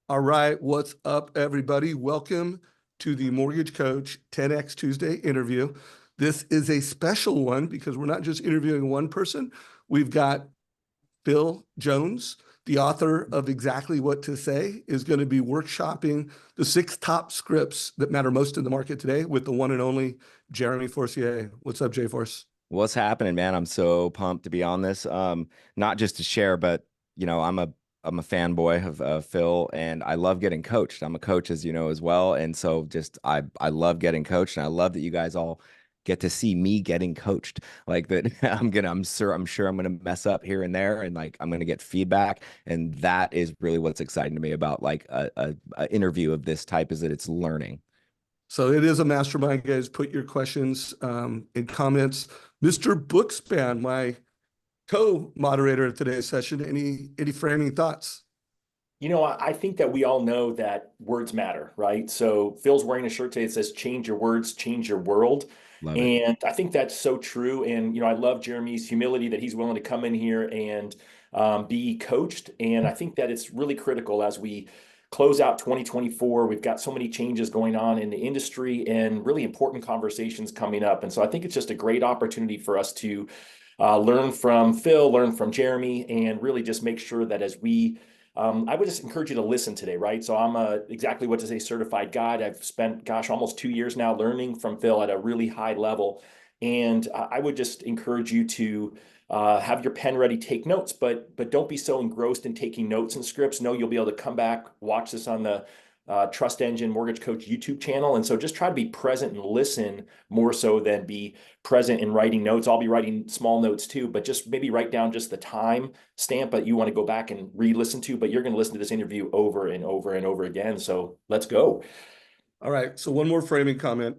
All right, what's up, everybody? Welcome to the Mortgage Coach 10X Tuesday interview. This is a special one because we're not just interviewing one person. We've got Phil Jones, the author of Exactly What to Say, is going to be workshopping the 6 top scripts that matter most in the market today with the one and only Jeremy Forcier. What's up, J-Force? What's happening, man? I'm so pumped to be on this. Not just to share, but I'm a fanboy of Phil, and I love getting coached. I'm a coach, as you know, as well, and so just I love getting coached, and I love that you guys all get to see me getting coached. Like that, I'm sure I'm gonna mess up here and there, and like I'm gonna get feedback, and that is really what's exciting to me about like a interview of this type is that it's learning. So it is a mastermind, guys. Put your questions in comments. Mr. Bookspan, my co-moderator of today's session, any framing thoughts? I think that we all know that words matter, right? So Phil's wearing a shirt today that says change your words, change your world. Love it. And I think that's so true. And, I love Jeremy's humility that he's willing to come in here and be coached. And I think that it's really critical as we close out 2024. We've got so many changes going on in the industry and really important conversations coming up. And so I think it's just a great opportunity for us to learn from Phil, learn from Jeremy, and really just make sure that as we I would just encourage you to listen today, right? So I'm a Exactly What to Say certified guide. I've spent, almost 2 years now learning from Phil at a really high level. And I would just encourage you to have your pen ready, take notes, but don't be so engrossed in taking notes and scripts. No, you'll be able to come back, watch this on the Trust Engine Mortgage Coach YouTube channel. And so just try to be present and listen more so than be present in writing notes. I'll be writing small notes too, but just maybe write down just the time stamp that you want to go back and re-listen to, but you're going to listen to this interview over and over and over again. So let's go. All right, so one more framing comment.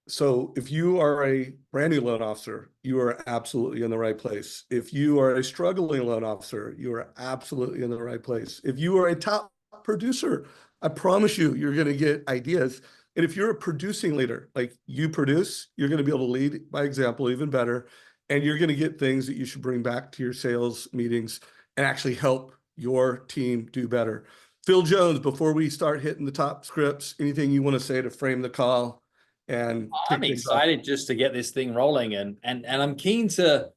So if you are a brand new loan officer, you are absolutely in the right place. If you are a struggling loan officer, you are absolutely in the right place. If you are a top producer, I promise you, you're going to get ideas. And if you're a producing leader, like you produce, you're going to be able to lead by example even better. And you're going to get things that you should bring back to your sales meetings and actually help your team do better. Phil Jones, before we start hitting the top scripts, anything you want to say to frame the call and I'm excited just to get this thing rolling, and I'm keen to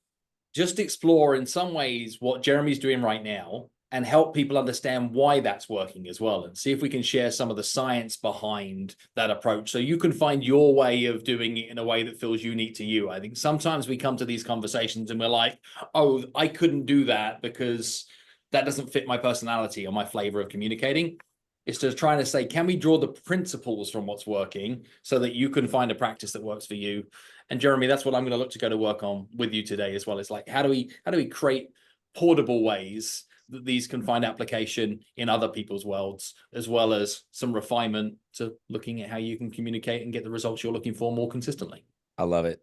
just explore in some ways what Jeremy's doing right now and help people understand why that's working as well, and see if we can share some of the science behind that approach so you can find your way of doing it in a way that feels unique to you. I think sometimes we come to these conversations and we're like, oh, I couldn't do that because that doesn't fit my personality or my flavor of communicating. It's just trying to say, can we draw the principles from what's working so that you can find a practice that works for you? And Jeremy, that's what I'm going to look to go to work on with you today as well. It's like, how do we create portable ways that these can find application in other people's worlds, as well as some refinement to looking at how you can communicate and get the results you're looking for more consistently. I love it.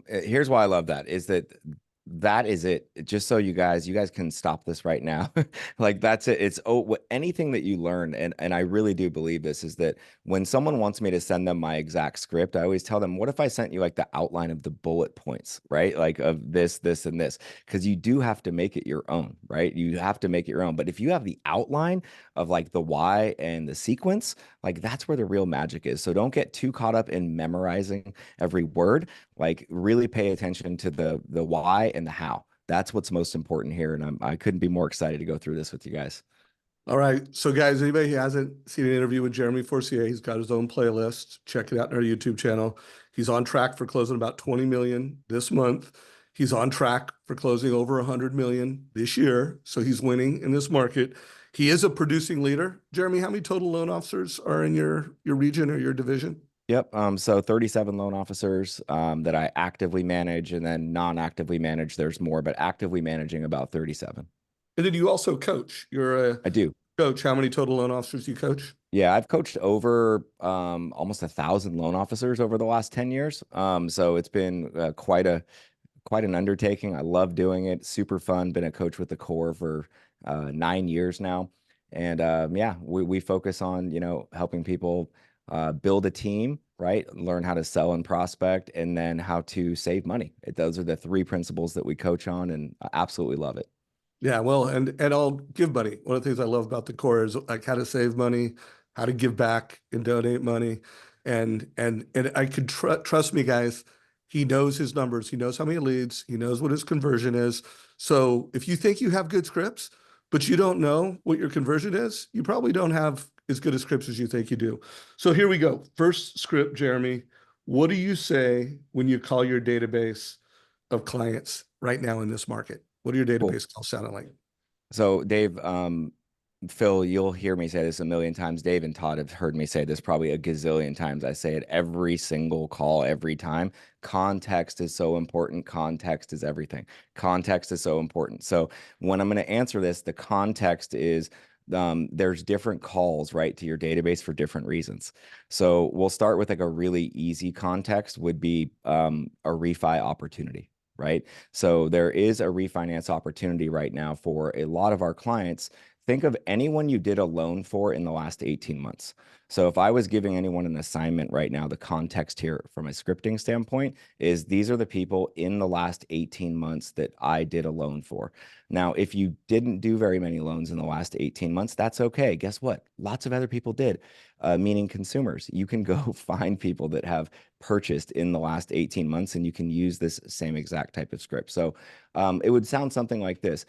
Here's why I love that is that is it. Just so you guys can stop this right now. Like that's it. It's anything that you learn. And I really do believe this is that when someone wants me to send them my exact script, I always tell them, what if I sent you like the outline of the bullet points, right? Like of this, and this, because you do have to make it your own, right? You have to make it your own. But if you have the outline of like the why and the sequence, like that's where the real magic is. So don't get too caught up in memorizing every word. Like really pay attention to the why and the how. That's what's most important here. And I couldn't be more excited to go through this with you guys. All right. So guys, anybody who hasn't seen an interview with Jeremy Forcier, he's got his own playlist. Check it out on our YouTube channel. He's on track for closing about 20 million this month. He's on track for closing over 100 million this year. So he's winning in this market. He is a producing leader. Jeremy, how many total loan officers are in your region or your division? Yep. So 37 loan officers that I actively manage, and then non-actively manage, there's more, but actively managing about 37. And then you also coach. I do. Coach. How many total loan officers do you coach? Yeah, I've coached over almost 1,000 loan officers over the last 10 years. So it's been quite an undertaking. I love doing it. Super fun. Been a coach with the core for 9 years now. And yeah, we focus on, helping people build a team, right? Learn how to sell and prospect, and then how to save money. Those are the 3 principles that we coach on, and I absolutely love it. Yeah, well, and I'll give money. One of the things I love about the core is like how to save money, how to give back and donate money, and I could trust me, guys. He knows his numbers. He knows how many leads. He knows what his conversion is. So if you think you have good scripts, but you don't know what your conversion is, you probably don't have as good a scripts as you think you do. So here we go. First script, Jeremy. What do you say when you call your database of clients right now in this market? What are your Cool. database calls sounding like? So Dave, Phil, you'll hear me say this a million times. Dave and Todd have heard me say this probably a gazillion times. I say it every single call, every time. Context is so important. Context is everything. Context is so important. So when I'm going to answer this, the context is there's different calls, right, to your database for different reasons. So we'll start with like a really easy context would be a refi opportunity. Right. So there is a refinance opportunity right now for a lot of our clients. Think of anyone you did a loan for in the last 18 months. So if I was giving anyone an assignment right now, the context here from a scripting standpoint is these are the people in the last 18 months that I did a loan for. Now, if you didn't do very many loans in the last 18 months, that's okay. Guess what? Lots of other people did, meaning consumers. You can go find people that have purchased in the last 18 months, and you can use this same exact type of script. So it would sound something like this.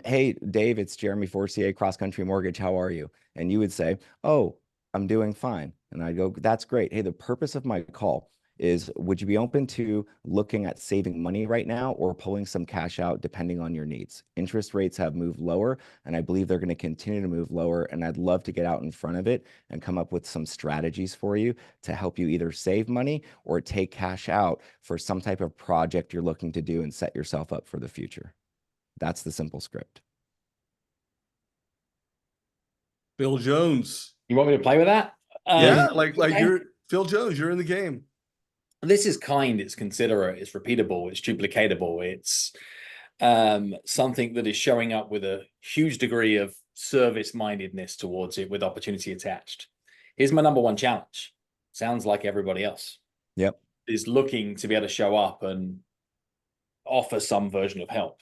Hey, Dave, it's Jeremy Forcier, Cross Country Mortgage. How are you? And you would say, oh, I'm doing fine. And I go, that's great. Hey, the purpose of my call is, would you be open to looking at saving money right now or pulling some cash out depending on your needs? Interest rates have moved lower, and I believe they're going to continue to move lower. And I'd love to get out in front of it and come up with some strategies for you to help you either save money or take cash out for some type of project you're looking to do and set yourself up for the future. That's the simple script. Phil Jones. You want me to play with that? Yeah, like okay. you're Phil Jones, you're in the game. This is kind, it's considerate, it's repeatable, it's duplicatable, it's something that is showing up with a huge degree of service-mindedness towards it with opportunity attached. Here's my number one challenge. Sounds like everybody else. Yep. Is looking to be able to show up and offer some version of help.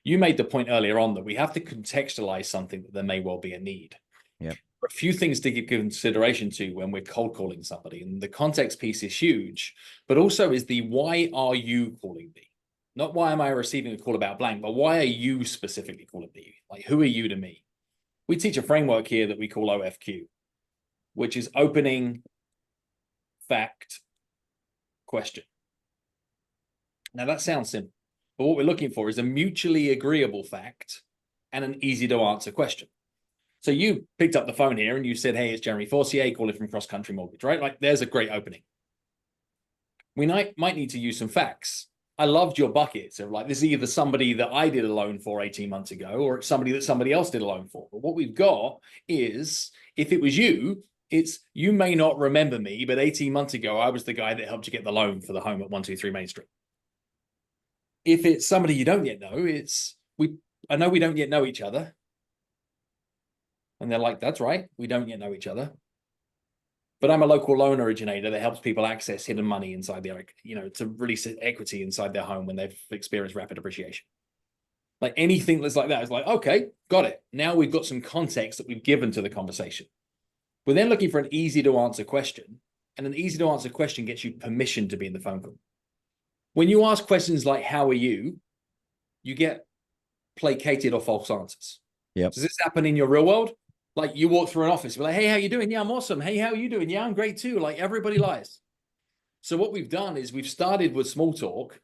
You made the point earlier on that we have to contextualize something that there may well be a need. Yep. A few things to give consideration to when we're cold calling somebody, and the context piece is huge, but also is the why are you calling me? Not why am I receiving a call about blank, but why are you specifically calling me? Like, who are you to me? We teach a framework here that we call OFQ, which is opening, fact, question. Now that sounds simple, but what we're looking for is a mutually agreeable fact and an easy to answer question. So you picked up the phone here and you said, hey, it's Jeremy Forcier calling from Cross Country Mortgage, right? Like, there's a great opening. We might need to use some facts. I loved your buckets of like, this is either somebody that I did a loan for 18 months ago, or it's somebody that somebody else did a loan for. But what we've got is, if it was you, it's, you may not remember me, but 18 months ago, I was the guy that helped you get the loan for the home at 123 Main Street. If it's somebody you don't yet know, it's, I know we don't yet know each other. And they're like, that's right, we don't yet know each other. But I'm a local loan originator that helps people access hidden money inside their, to release equity inside their home when they've experienced rapid appreciation. Like anything that's like that is like, okay, got it. Now we've got some context that we've given to the conversation. We're then looking for an easy to answer question, and an easy to answer question gets you permission to be in the phone call. When you ask questions like, how are you? You get placated or false answers. Yep. Does this happen in your real world? Like you walk through an office, you're like, hey, how you doing? Yeah, I'm awesome. Hey, how are you doing? Yeah, I'm great too. Like everybody lies. So what we've done is we've started with small talk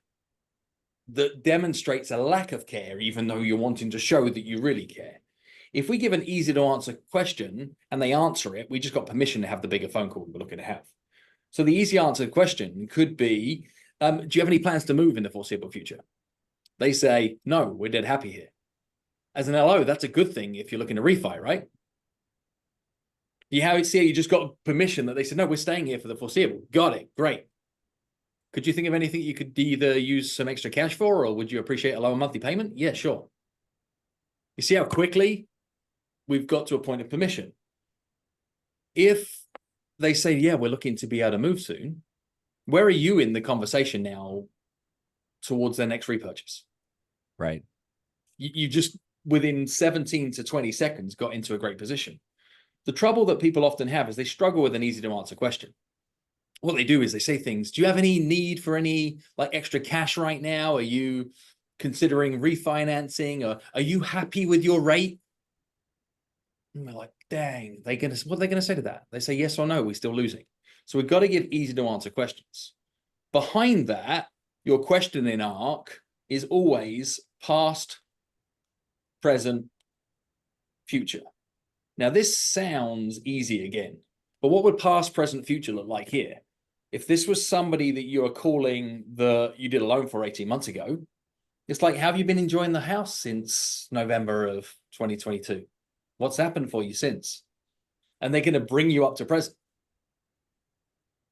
that demonstrates a lack of care, even though you're wanting to show that you really care. If we give an easy to answer question and they answer it, we just got permission to have the bigger phone call we're looking to have. So the easy answer question could be, do you have any plans to move in the foreseeable future? They say, no, we're dead happy here. As an LO, that's a good thing if you're looking to refi, right? You just got permission that they said, no, we're staying here for the foreseeable. Got it. Great. Could you think of anything you could either use some extra cash for, or would you appreciate a lower monthly payment? Yeah, sure. You see how quickly we've got to a point of permission. If they say, yeah, we're looking to be able to move soon, where are you in the conversation now towards their next repurchase? Right. You just within 17 to 20 seconds got into a great position. The trouble that people often have is they struggle with an easy to answer question. What they do is they say things, do you have any need for any like extra cash right now? Are you considering refinancing? Or are you happy with your rate? And we're like, dang, what are they going to say to that? They say yes or no, we're still losing. So we've got to give easy to answer questions. Behind that, your questioning arc is always past, present, future. Now, this sounds easy again, but what would past, present, future look like here? If this was somebody that you are calling you did a loan for 18 months ago, it's like, how have you been enjoying the house since November of 2022? What's happened for you since? And they're going to bring you up to present.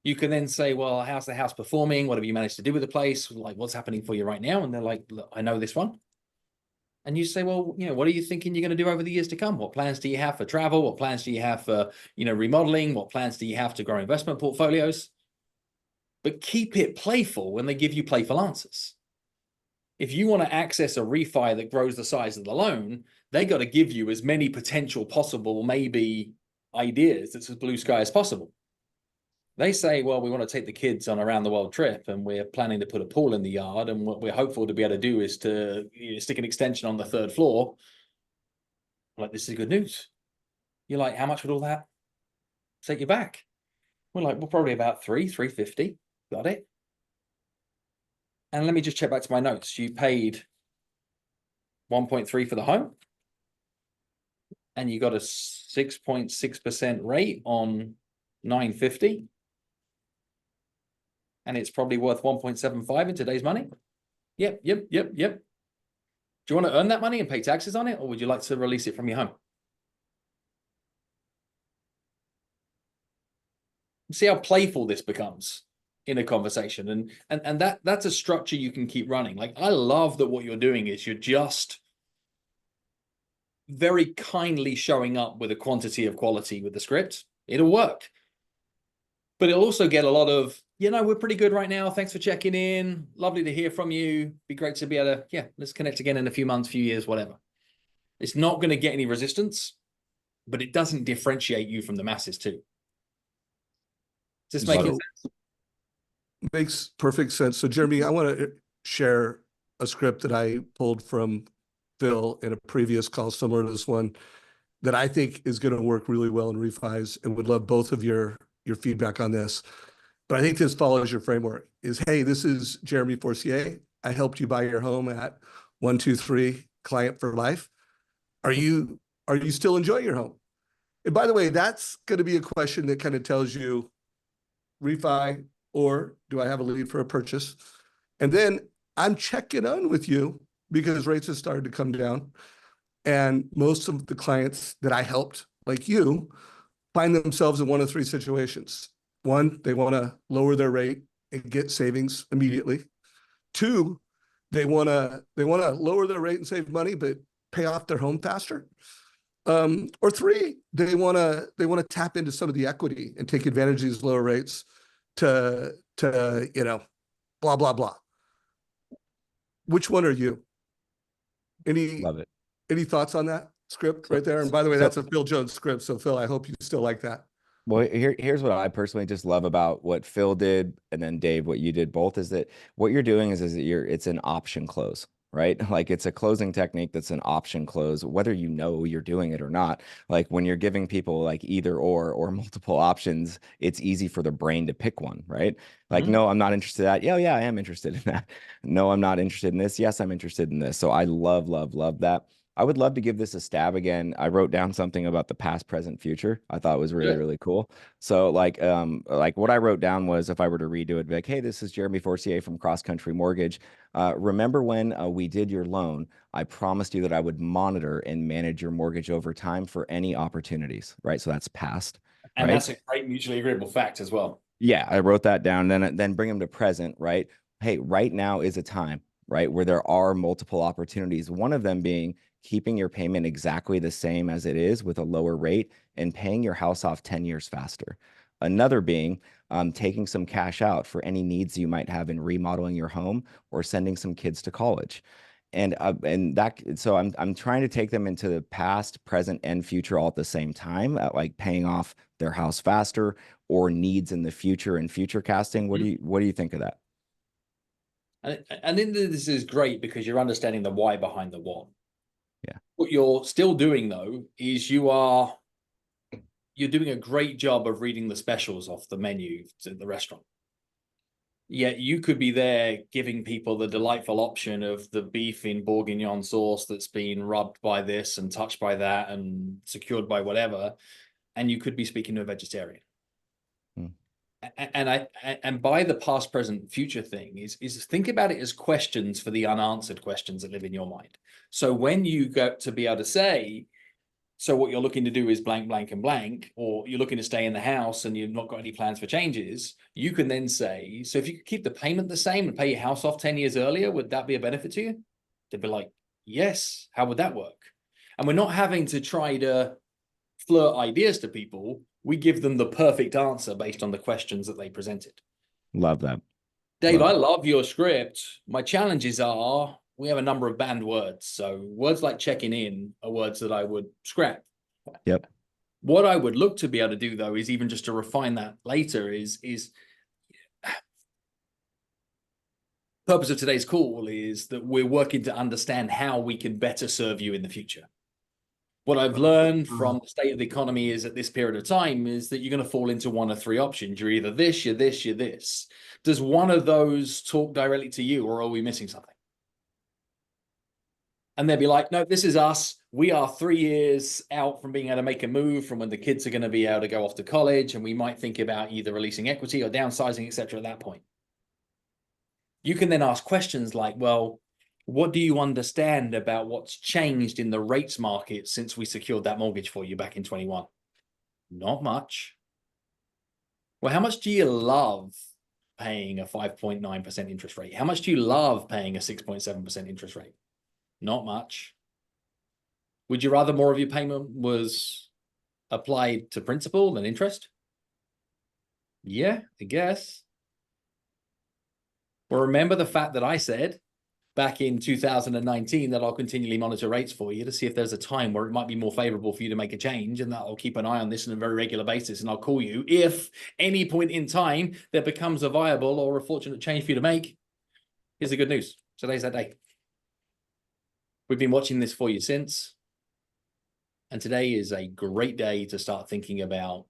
You can then say, well, how's the house performing? What have you managed to do with the place? Like, what's happening for you right now? And they're like, look, I know this one. And you say, well, what are you thinking you're going to do over the years to come? What plans do you have for travel? What plans do you have for, remodeling? What plans do you have to grow investment portfolios? But keep it playful when they give you playful answers. If you want to access a refi that grows the size of the loan, they got to give you as many potential possible, maybe ideas that's as blue sky as possible. They say, well, we want to take the kids on a round the world trip and we're planning to put a pool in the yard. And what we're hopeful to be able to do is to stick an extension on the 3rd floor. Like, this is good news. You're like, how much would all that take you back? We're like, well, probably about $350. Got it. And let me just check back to my notes. You paid 1.3 for the home and you got a 6.6% rate on 950. And it's probably worth 1.75 in today's money. Yep. Do you want to earn that money and pay taxes on it? Or would you like to release it from your home? See how playful this becomes in a conversation. And that's a structure you can keep running. Like, I love that what you're doing is you're just very kindly showing up with a quantity of quality with the script. It'll work. But it'll also get a lot of, we're pretty good right now. Thanks for checking in. Lovely to hear from you. Be great to be able to, let's connect again in a few months, few years, whatever. It's not going to get any resistance, but it doesn't differentiate you from the masses too. Does this make sense? Makes perfect sense. So Jeremy, I want to share a script that I pulled from Phil in a previous call similar to this one that I think is going to work really well in refis, and would love both of your feedback on this. But I think this follows your framework is, hey, this is Jeremy Forcier. I helped you buy your home at 123 client for life. Are you still enjoying your home? And by the way, that's going to be a question that kind of tells you refi, or do I have a lead for a purchase? And then I'm checking on with you because rates have started to come down. And most of the clients that I helped, like you, find themselves in one of 3 situations. 1, they want to lower their rate and get savings immediately. 2, they want to lower their rate and save money, but pay off their home faster. Or 3, they want to tap into some of the equity and take advantage of these lower rates to blah blah blah. Which one are you? Love it. Any thoughts on that script right there? And by the way, that's a Phil Jones script. So Phil, I hope you still like that. Well, here's what I personally just love about what Phil did, and then Dave, what you did both, is that what you're doing is that it's an option close, right? Like, it's a closing technique that's an option close, whether you're doing it or not. Like, when you're giving people like either or multiple options, it's easy for the brain to pick one, right? Like, no, I'm not interested in that. Yeah, I am interested in that. No, I'm not interested in this. Yes, I'm interested in this. So I love that. I would love to give this a stab again. I wrote down something about the past, present, future. I thought was really, really cool. So like what I wrote down was, if I were to redo it, be like, hey, this is Jeremy Forcier from Cross Country Mortgage. Remember when we did your loan, I promised you that I would monitor and manage your mortgage over time for any opportunities, right? So that's past. And right? That's a great mutually agreeable fact as well. Yeah, I wrote that down. Then bring them to present, right? Hey, right now is a time, right, where there are multiple opportunities. One of them being keeping your payment exactly the same as it is with a lower rate and paying your house off 10 years faster. Another being taking some cash out for any needs you might have in remodeling your home or sending some kids to college. And so I'm trying to take them into the past, present, and future all at the same time, at like paying off their house faster or needs in the future and future casting. What do you think of that? And then this is great because you're understanding the why behind the what. Yeah. What you're still doing though is you're doing a great job of reading the specials off the menu at the restaurant. Yet you could be there giving people the delightful option of the beef in bourguignon sauce that's been rubbed by this and touched by that and secured by whatever, and you could be speaking to a vegetarian. And by the past, present, future thing is think about it as questions for the unanswered questions that live in your mind. So when you go to be able to say, so what you're looking to do is blank, blank, and blank, or you're looking to stay in the house and you've not got any plans for changes, you can then say, so if you could keep the payment the same and pay your house off 10 years earlier, would that be a benefit to you? They'd be like, yes, how would that work? And we're not having to try to flirt ideas to people. We give them the perfect answer based on the questions that they presented. Love that. Dave, I love your script. My challenges are, we have a number of banned words. So words like checking in are words that I would scrap. Yep. What I would look to be able to do, though, is even just to refine that later is purpose of today's call is that we're working to understand how we can better serve you in the future. What I've learned from the state of the economy is at this period of time is that you're going to fall into one of three options. You're either this, you're this, you're this. Does one of those talk directly to you, or are we missing something? And they'll be like, no, this is us. We are 3 years out from being able to make a move from when the kids are going to be able to go off to college. And we might think about either releasing equity or downsizing, et cetera, at that point. You can then ask questions like, well, what do you understand about what's changed in the rates market since we secured that mortgage for you back in 21? Not much. Well, how much do you love paying a 5.9% interest rate? How much do you love paying a 6.7% interest rate? Not much. Would you rather more of your payment was applied to principal than interest? Yeah, I guess. Well, remember the fact that I said back in 2019 that I'll continually monitor rates for you to see if there's a time where it might be more favorable for you to make a change, and that I'll keep an eye on this on a very regular basis, and I'll call you if any point in time there becomes a viable or a fortunate change for you to make. Here's the good news. Today's that day. We've been watching this for you since, and today is a great day to start thinking about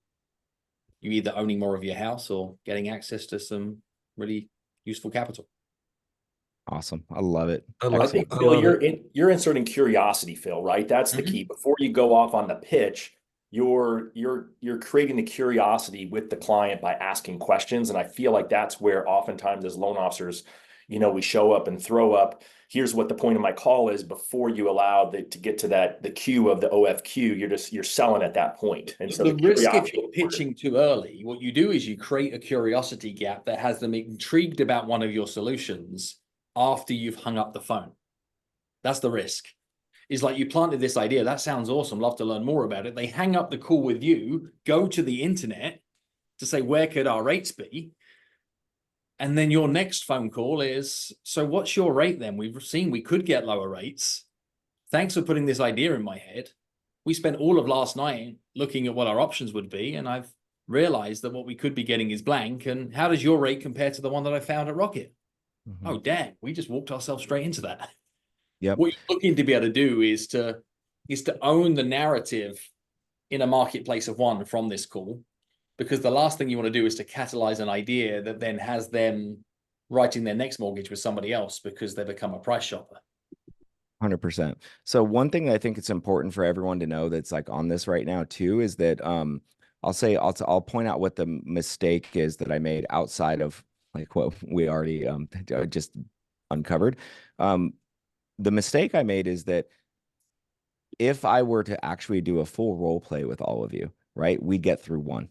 you either owning more of your house or getting access to some really useful capital. Awesome. I love it. I think, Phil, you're inserting curiosity, Phil, right? That's the key. Before you go off on the pitch, you're creating the curiosity with the client by asking questions. And I feel like that's where oftentimes as loan officers, we show up and throw up. Here's what the point of my call is. Before you allow to get to the queue of the OFQ, you're selling at that point. And so the risk if you're pitching too early, what you do is you create a curiosity gap that has them intrigued about one of your solutions after you've hung up the phone. That's the risk. Is like you planted this idea. That sounds awesome. Love to learn more about it. They hang up the call with you, go to the internet to say, where could our rates be? And then your next phone call is, so what's your rate then? We've seen we could get lower rates. Thanks for putting this idea in my head. We spent all of last night looking at what our options would be, and I've realized that what we could be getting is blank. And how does your rate compare to the one that I found at Rocket? Mm-hmm. Oh, damn, we just walked ourselves straight into that. Yep. What you're looking to be able to do is to own the narrative in a marketplace of one from this call. Because the last thing you want to do is to catalyze an idea that then has them writing their next mortgage with somebody else because they become a price shopper. 100%. So one thing I think it's important for everyone to know that's like on this right now too, is that I'll point out what the mistake is that I made outside of like what we already just uncovered. The mistake I made is that if I were to actually do a full role play with all of you, right, we'd get through one.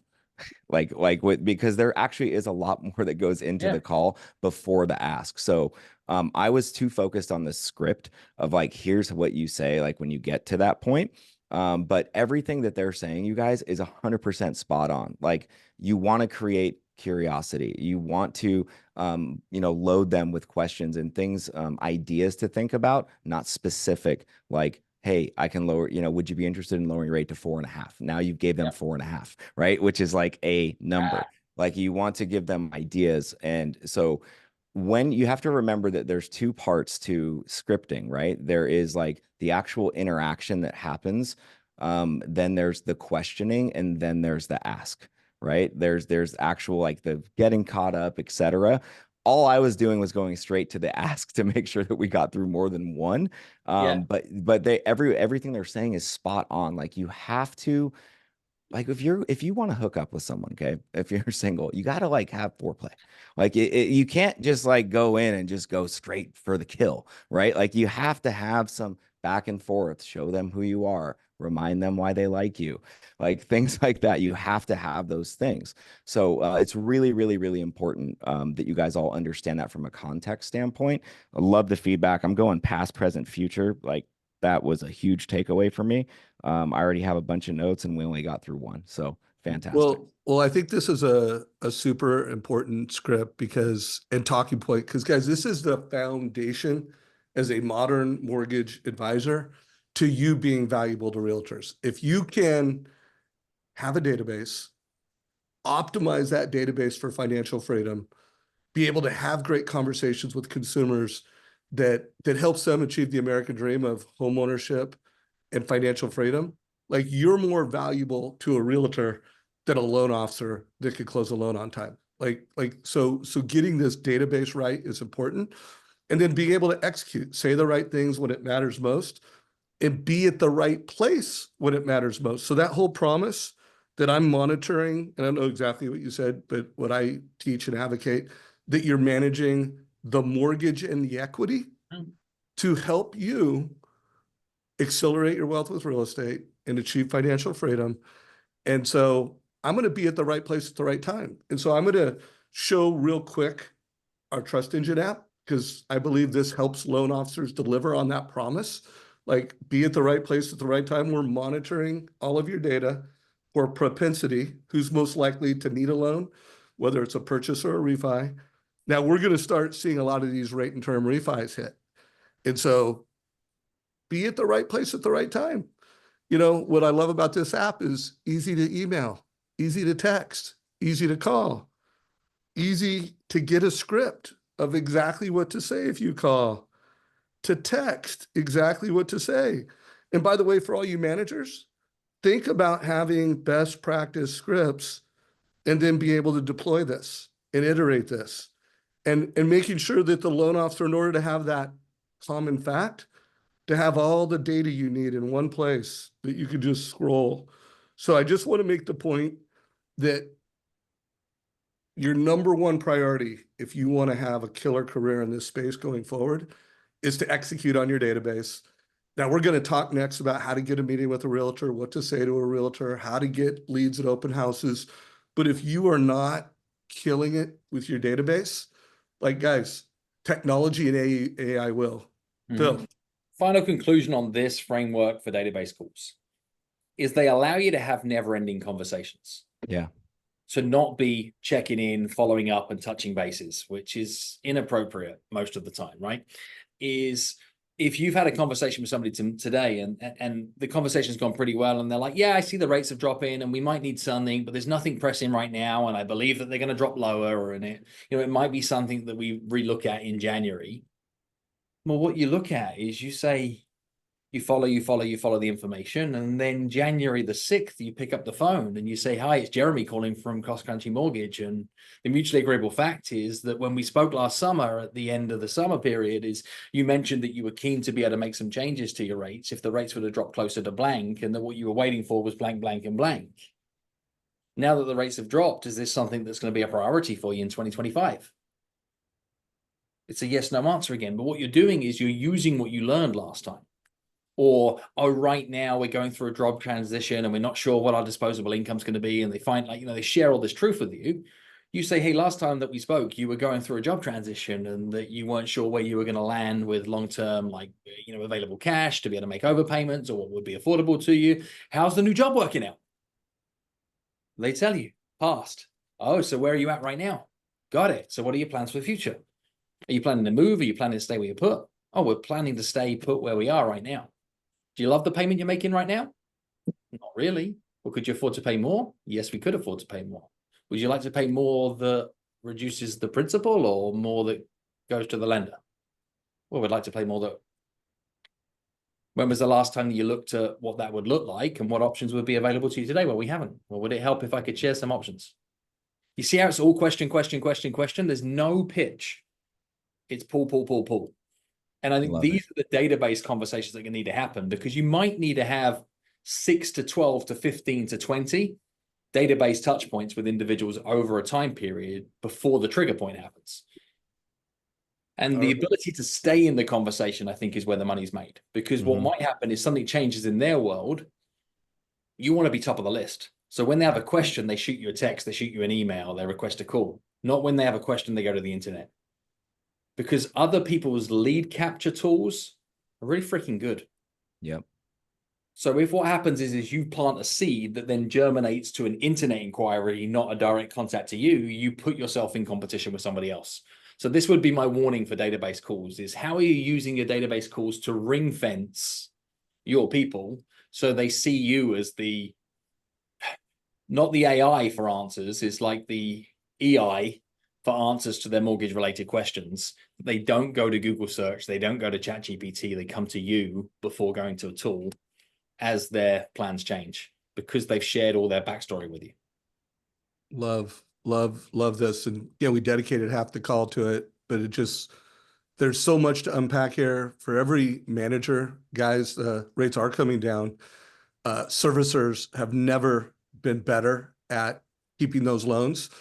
Because there actually is a lot more that goes into the call before the ask. So I was too focused on the script of like, here's what you say, like when you get to that point. But everything that they're saying, you guys, is 100% spot on. Like you want to create curiosity. You want to, load them with questions and things, ideas to think about, not specific, like, hey, I can lower, would you be interested in lowering your rate to 4.5? Now you gave them 4.5, right? Which is like a number. Like you want to give them ideas. And so when you have to remember that there's two parts to scripting, right? There is like the actual interaction that happens. Then there's the questioning, and then there's the ask, right? There's actual like the getting caught up, etc. All I was doing was going straight to the ask to make sure that we got through more than one. But everything they're saying is spot on. Like you have to, like if you want to hook up with someone, okay, if you're single, you got to like have foreplay. Like you can't just like go in and just go straight for the kill, right? Like you have to have some back and forth, show them who you are, remind them why they like you, like things like that. You have to have those things. So it's really, really, really important that you guys all understand that from a context standpoint. I love the feedback. I'm going past, present, future. Like that was a huge takeaway for me. I already have a bunch of notes and we only got through one. So fantastic. Well, I think this is a super important script and talking point, because guys, this is the foundation as a modern mortgage advisor to you being valuable to realtors. If you can have a database, optimize that database for financial freedom, be able to have great conversations with consumers that helps them achieve the American dream of homeownership and financial freedom, like you're more valuable to a realtor than a loan officer that could close a loan on time. So getting this database right is important. And then being able to execute, say the right things when it matters most, and be at the right place when it matters most. So that whole promise that I'm monitoring, and I know exactly what you said, but what I teach and advocate, that you're managing the mortgage and the equity to help you accelerate your wealth with real estate and achieve financial freedom. And so I'm going to be at the right place at the right time. And so I'm going to show real quick our Trust Engine app, because I believe this helps loan officers deliver on that promise. Like, be at the right place at the right time. We're monitoring all of your data for propensity, who's most likely to need a loan, whether it's a purchase or a refi. Now we're going to start seeing a lot of these rate and term refis hit. And so be at the right place at the right time. What I love about this app is easy to email, easy to text, easy to call, easy to get a script of exactly what to say if you call, to text exactly what to say. And by the way, for all you managers, think about having best practice scripts and then be able to deploy this and iterate this and making sure that the loan officer, in order to have that common fact, to have all the data you need in one place that you could just scroll. So I just want to make the point that your number one priority, if you want to have a killer career in this space going forward, is to execute on your database. Now we're going to talk next about how to get a meeting with a realtor, what to say to a realtor, how to get leads at open houses. But if you are not killing it with your database, like guys, technology and AI will. Phil. Final conclusion on this framework for database calls is they allow you to have never-ending conversations. Yeah. To not be checking in, following up, and touching bases, which is inappropriate most of the time, right? Is if you've had a conversation with somebody today and the conversation's gone pretty well, and they're like, yeah, I see the rates have dropped in and we might need something, but there's nothing pressing right now, and I believe that they're going to drop lower, or it might be something that we relook at in January. Well, what you look at is you say, you follow the information. And then January the 6th, you pick up the phone and you say, hi, it's Jeremy calling from Cross Country Mortgage. And the mutually agreeable fact is that when we spoke last summer at the end of the summer period, is you mentioned that you were keen to be able to make some changes to your rates if the rates were to drop closer to blank, and that what you were waiting for was blank, blank, and blank. Now that the rates have dropped, is this something that's going to be a priority for you in 2025? It's a yes, no answer again. But what you're doing is you're using what you learned last time. Or, oh, right now we're going through a job transition and we're not sure what our disposable income is going to be. And they find, they share all this truth with you. You say, hey, last time that we spoke, you were going through a job transition and that you weren't sure where you were going to land with long-term, available cash to be able to make overpayments or what would be affordable to you. How's the new job working out? They tell you, passed. Oh, so where are you at right now? Got it. So what are your plans for the future? Are you planning to move? Are you planning to stay where you're put? Oh, we're planning to stay put where we are right now. Do you love the payment you're making right now? Not really. Well, could you afford to pay more? Yes, we could afford to pay more. Would you like to pay more that reduces the principal or more that goes to the lender? Well, we'd like to pay more that. When was the last time that you looked at what that would look like and what options would be available to you today? Well, we haven't. Well, would it help if I could share some options? You see how it's all question, question, question, question? There's no pitch. It's pull, pull, pull, pull. And I think these are the database conversations that need to happen, because you might need to have 6 to 12 to 15 to 20 database touch points with individuals over a time period before the trigger point happens. And the ability to stay in the conversation, I think, is where the money's made. Because what might happen is something changes in their world. You want to be top of the list. So when they have a question, they shoot you a text, they shoot you an email, they request a call. Not when they have a question, they go to the internet. Because other people's lead capture tools are really freaking good. Yep. So if what happens is you plant a seed that then germinates to an internet inquiry, not a direct contact to you, you put yourself in competition with somebody else. So this would be my warning for database calls, is how are you using your database calls to ring fence your people so they see you as the, not the AI for answers, it's like the EI for answers to their mortgage related questions. They don't go to Google search. They don't go to ChatGPT. They come to you before going to a tool as their plans change, because they've shared all their backstory with you. Love this. And yeah, we dedicated half the call to it, but it just, there's so much to unpack here for every manager. Guys, rates are coming down. Servicers have never been better at keeping those loans.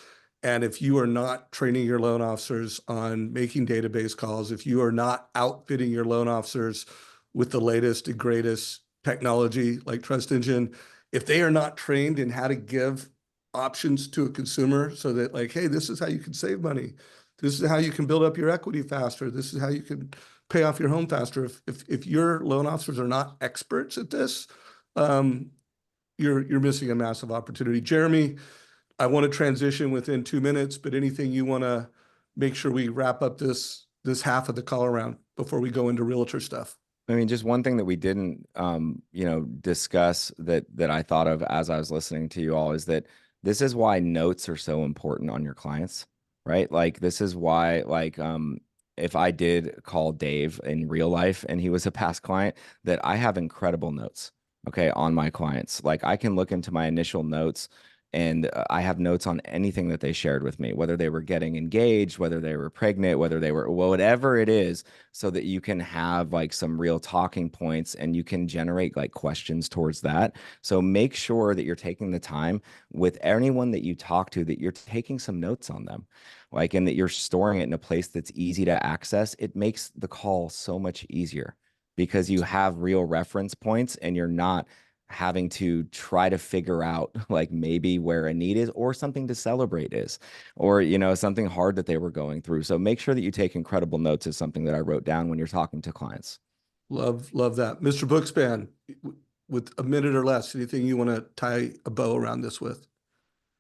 And if you are not training your loan officers on making database calls, if you are not outfitting your loan officers with the latest and greatest technology like Trust Engine, if they are not trained in how to give options to a consumer so that, like, hey, this is how you can save money. This is how you can build up your equity faster. This is how you can pay off your home faster. If your loan officers are not experts at this, you're missing a massive opportunity. Jeremy, I want to transition within 2 minutes, but anything you want to make sure we wrap up this half of the call around before we go into realtor stuff? I mean, just one thing that we didn't, discuss that I thought of as I was listening to you all is that this is why notes are so important on your clients, right? Like, this is why, like, if I did call Dave in real life and he was a past client, that I have incredible notes, okay, on my clients. Like, I can look into my initial notes and I have notes on anything that they shared with me, whether they were getting engaged, whether they were pregnant, whether they were, whatever it is, so that you can have like some real talking points and you can generate like questions towards that. So make sure that you're taking the time with anyone that you talk to, that you're taking some notes on them, like, and that you're storing it in a place that's easy to access. It makes the call so much easier because you have real reference points and you're not having to try to figure out like maybe where a need is or something to celebrate is, or, something hard that they were going through. So make sure that you take incredible notes is something that I wrote down when you're talking to clients. Love that. Mr. Bookspan, with a minute or less, anything you want to tie a bow around this with?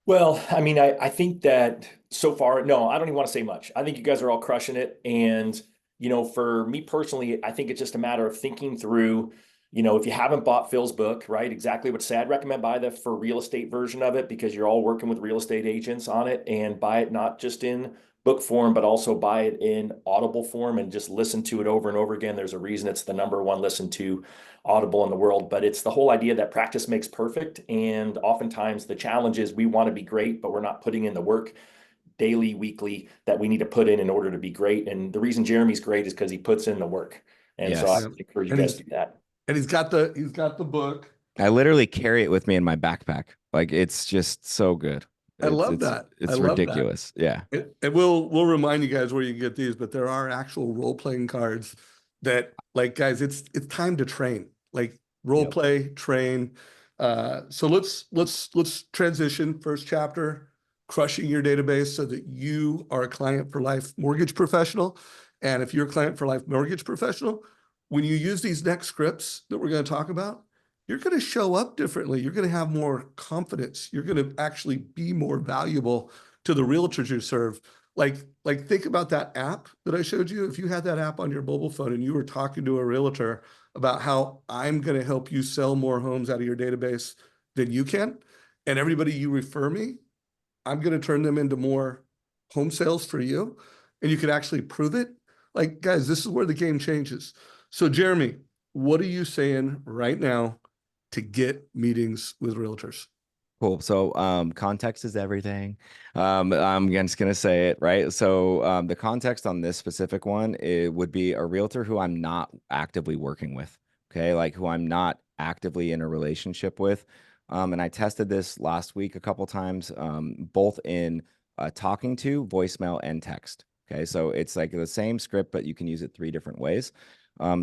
Well, I mean, I think that so far, no, I don't even want to say much. I think you guys are all crushing it. And, for me personally, I think it's just a matter of thinking through, if you haven't bought Phil's book, right, exactly what I'd recommend buy the for real estate version of it, because you're all working with real estate agents on it, and buy it not just in book form, but also buy it in Audible form and just listen to it over and over again. There's a reason it's the #1 listened to Audible in the world, but it's the whole idea that practice makes perfect. And oftentimes the challenge is we want to be great, but we're not putting in the work daily, weekly that we need to put in order to be great. And the reason Jeremy's great is because he puts in the work. And so I encourage you guys to do that. And he's got the book. I literally carry it with me in my backpack. Like, it's just so good. I love that. It's ridiculous. Yeah. And we'll remind you guys where you can get these, but there are actual role-playing cards that, like, guys, it's time to train. Like, role play, train. So let's transition. First chapter, crushing your database so that you are a client for life mortgage professional. And if you're a client for life mortgage professional, when you use these next scripts that we're going to talk about, you're going to show up differently. You're going to have more confidence. You're going to actually be more valuable to the realtors you serve. Like think about that app that I showed you. If you had that app on your mobile phone and you were talking to a realtor about how I'm going to help you sell more homes out of your database than you can, and everybody you refer me, I'm going to turn them into more home sales for you, and you can actually prove it. Like, guys, this is where the game changes. So Jeremy, what are you saying right now to get meetings with realtors? Cool. So context is everything. I'm just gonna say it, right? So the context on this specific one, it would be a realtor who I'm not actively working with. Okay, like who I'm not actively in a relationship with. And I tested this last week a couple times, both in talking to, voicemail, and text. Okay, so it's like the same script, but you can use it 3 different ways.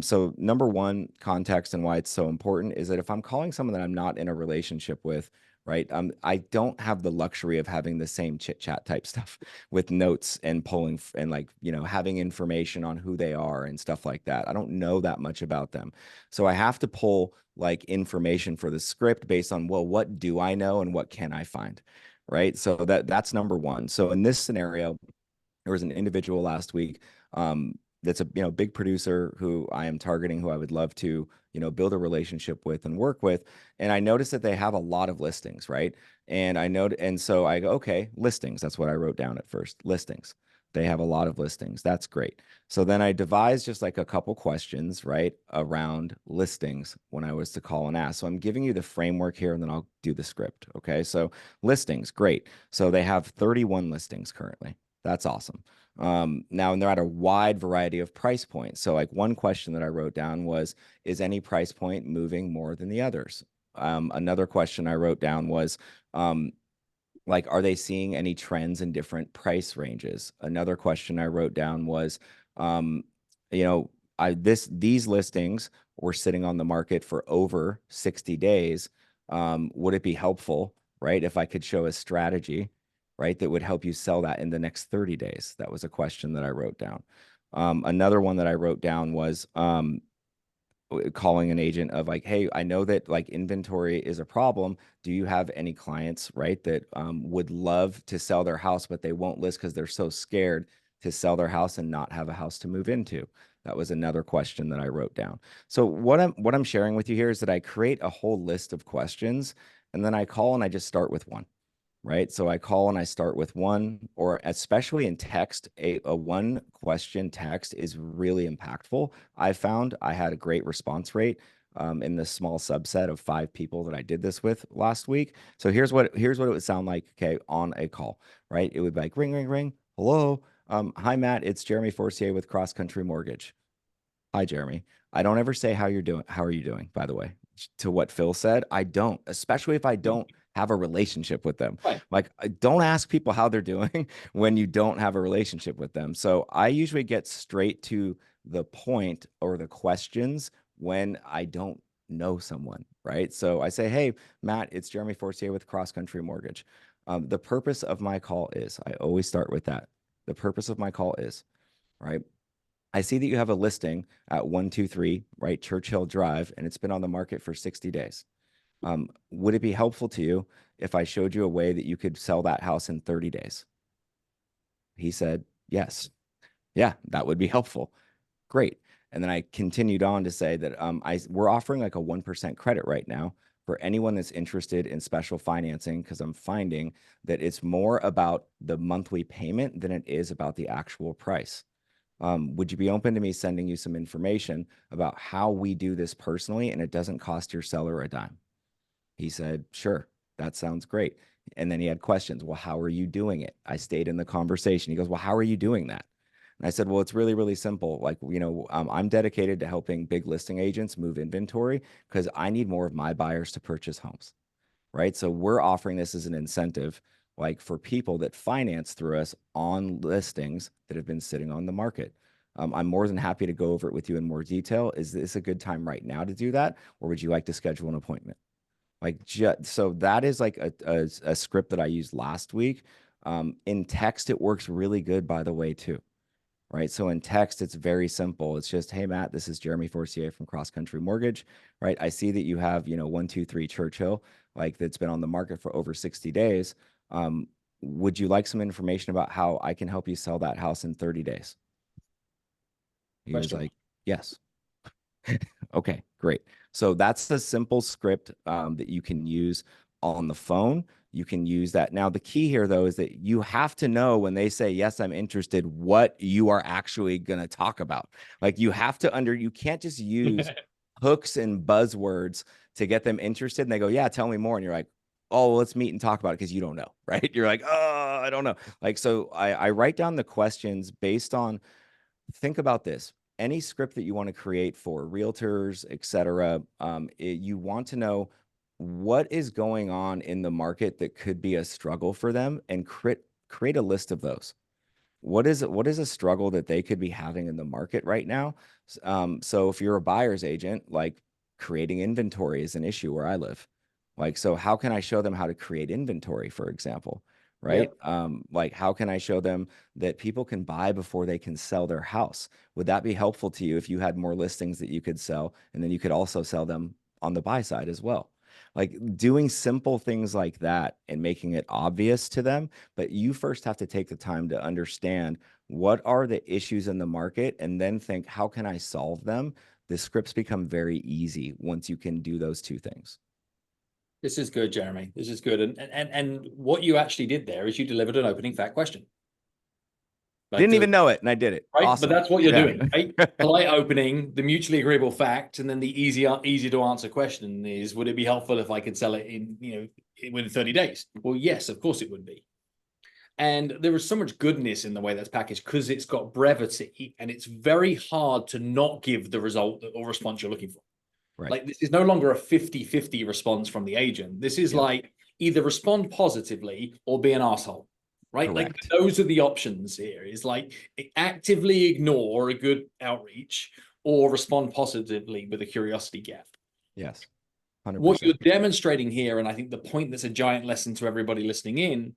So number one, context and why it's so important is that if I'm calling someone that I'm not in a relationship with, right? I don't have the luxury of having the same chit chat type stuff with notes and polling and like, you know, having information on who they are and stuff like that. I don't know that much about them. So I have to pull like information for the script based on, well, what do I know and what can I find? Right. So that's number one. So in this scenario, there was an individual last week that's a big producer who I am targeting, who I would love to build a relationship with and work with. And I noticed that they have a lot of listings, right? And so I go, okay, listings. That's what I wrote down at first. Listings. They have a lot of listings. That's great. So then I devised just like a couple questions, right, around listings when I was to call and ask. So I'm giving you the framework here, and then I'll do the script. Okay. So listings, great. So they have 31 listings currently. That's awesome. Now, and they're at a wide variety of price points. So like one question that I wrote down was, is any price point moving more than the others? Another question I wrote down was, like, are they seeing any trends in different price ranges? Another question I wrote down was, these listings were sitting on the market for over 60 days. Would it be helpful, right, if I could show a strategy, right, that would help you sell that in the next 30 days? That was a question that I wrote down. Another one that I wrote down was calling an agent of like, hey, I know that like inventory is a problem. Do you have any clients, right, that would love to sell their house, but they won't list because they're so scared to sell their house and not have a house to move into? That was another question that I wrote down. So what I'm sharing with you here is that I create a whole list of questions, and then I call and I just start with one. Right. So I call and I start with one, or especially in text, a one question text is really impactful. I found I had a great response rate in the small subset of 5 people that I did this with last week. So here's what it would sound like. Okay. On a call, right? It would be like ring, ring, ring. Hello. Hi, Matt. It's Jeremy Forcier with Cross Country Mortgage. Hi, Jeremy. I don't ever say how you're doing. How are you doing, by the way? To what Phil said, I don't, especially if I don't have a relationship with them. Right. Like, don't ask people how they're doing when you don't have a relationship with them. So I usually get straight to the point or the questions when I don't know someone, right? So I say, hey, Matt, it's Jeremy Forcier with Cross Country Mortgage. The purpose of my call is, I always start with that. The purpose of my call is, right? I see that you have a listing at 123, right, Churchill Drive, and it's been on the market for 60 days. Would it be helpful to you if I showed you a way that you could sell that house in 30 days? He said, yes. Yeah, that would be helpful. Great. And then I continued on to say that we're offering like a 1% credit right now for anyone that's interested in special financing, because I'm finding that it's more about the monthly payment than it is about the actual price. Would you be open to me sending you some information about how we do this personally and it doesn't cost your seller a dime? He said, sure, that sounds great. And then he had questions. Well, how are you doing it? I stayed in the conversation. He goes, well, how are you doing that? And I said, well, it's really, really simple. Like, I'm dedicated to helping big listing agents move inventory because I need more of my buyers to purchase homes, right? So we're offering this as an incentive, like for people that finance through us on listings that have been sitting on the market. I'm more than happy to go over it with you in more detail. Is this a good time right now to do that? Or would you like to schedule an appointment? Like, so that is like a script that I used last week. In text, it works really good, by the way, too. Right. So in text, it's very simple. It's just, hey, Matt, this is Jeremy Forcier from Cross Country Mortgage. Right. I see that you have, 123 Churchill, like that's been on the market for over 60 days. would you like some information about how I can help you sell that house in 30 days? He was like, yes. Okay, great. So that's the simple script that you can use on the phone. You can use that. Now, the key here, though, is that you have to know when they say, yes, I'm interested, what you are actually going to talk about. Like you have to you can't just use hooks and buzzwords to get them interested. And they go, yeah, tell me more. And you're like, oh, well, let's meet and talk about it because you don't know, right? You're like, oh, I don't know. Like, so I write down the questions based on, think about this. Any script that you want to create for realtors, et cetera, you want to know what is going on in the market that could be a struggle for them and create a list of those. What is a struggle that they could be having in the market right now? So if you're a buyer's agent, like creating inventory is an issue where I live. Like, so how can I show them how to create inventory, for example? Right? Yep. Like, how can I show them that people can buy before they can sell their house? Would that be helpful to you if you had more listings that you could sell, and then you could also sell them on the buy side as well? Like doing simple things like that and making it obvious to them. But you first have to take the time to understand what are the issues in the market and then think, how can I solve them? The scripts become very easy once you can do those two things. This is good, Jeremy. This is good. And what you actually did there is you delivered an opening fact question. Like Didn't even know it, and I did it. Right, Awesome. but that's what you're doing, right? Polite opening, the mutually agreeable fact, and then the easy to answer question is: would it be helpful if I could sell it in within 30 days? Well, yes, of course it would be. And there is so much goodness in the way that's packaged because it's got brevity, and it's very hard to not give the result or response you're looking for. Right. Like this is no longer a 50-50 response from the agent. This is like either respond positively or be an asshole, right? Correct. Like those are the options here. Is like actively ignore a good outreach or respond positively with a curiosity gap. Yes. 100%. What you're demonstrating here, and I think the point that's a giant lesson to everybody listening in,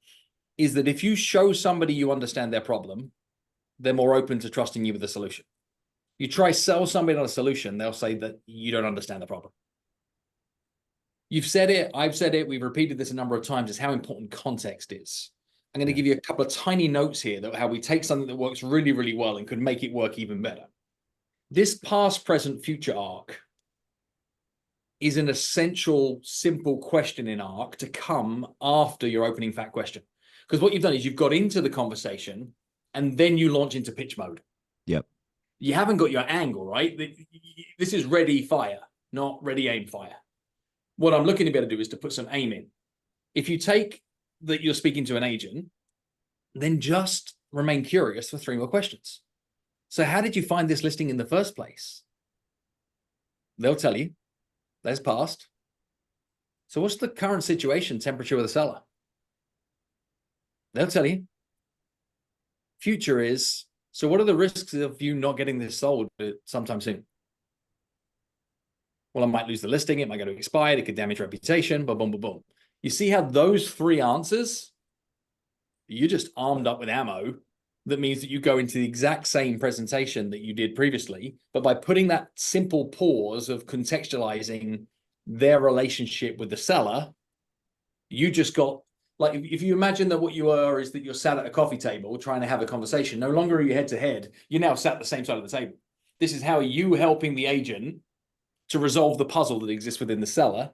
is that if you show somebody you understand their problem, they're more open to trusting you with the solution. You try sell somebody on a solution, they'll say that you don't understand the problem. You've said it, I've said it, we've repeated this a number of times, is how important context is. I'm going to give you a couple of tiny notes here that how we take something that works really, really well and could make it work even better. This past, present, future arc is an essential, simple question in arc to come after your opening fact question. Because what you've done is you've got into the conversation and then you launch into pitch mode. Yep. You haven't got your angle, right? This is ready, fire, not ready, aim, fire. What I'm looking to be able to do is to put some aim in. If you take that you're speaking to an agent, then just remain curious for 3 more questions. So how did you find this listing in the first place? They'll tell you. That's past. So what's the current situation, temperature of the seller? They'll tell you. Future is, so what are the risks of you not getting this sold sometime soon? Well, I might lose the listing. It might go to expired. It could damage reputation. Boom, boom, boom, boom. You see how those 3 answers, you're just armed up with ammo. That means that you go into the exact same presentation that you did previously, but by putting that simple pause of contextualizing their relationship with the seller, you just got, like, if you imagine that what you are is that you're sat at a coffee table trying to have a conversation, no longer are you head to head, you're now sat at the same side of the table. This is how you helping the agent to resolve the puzzle that exists within the seller,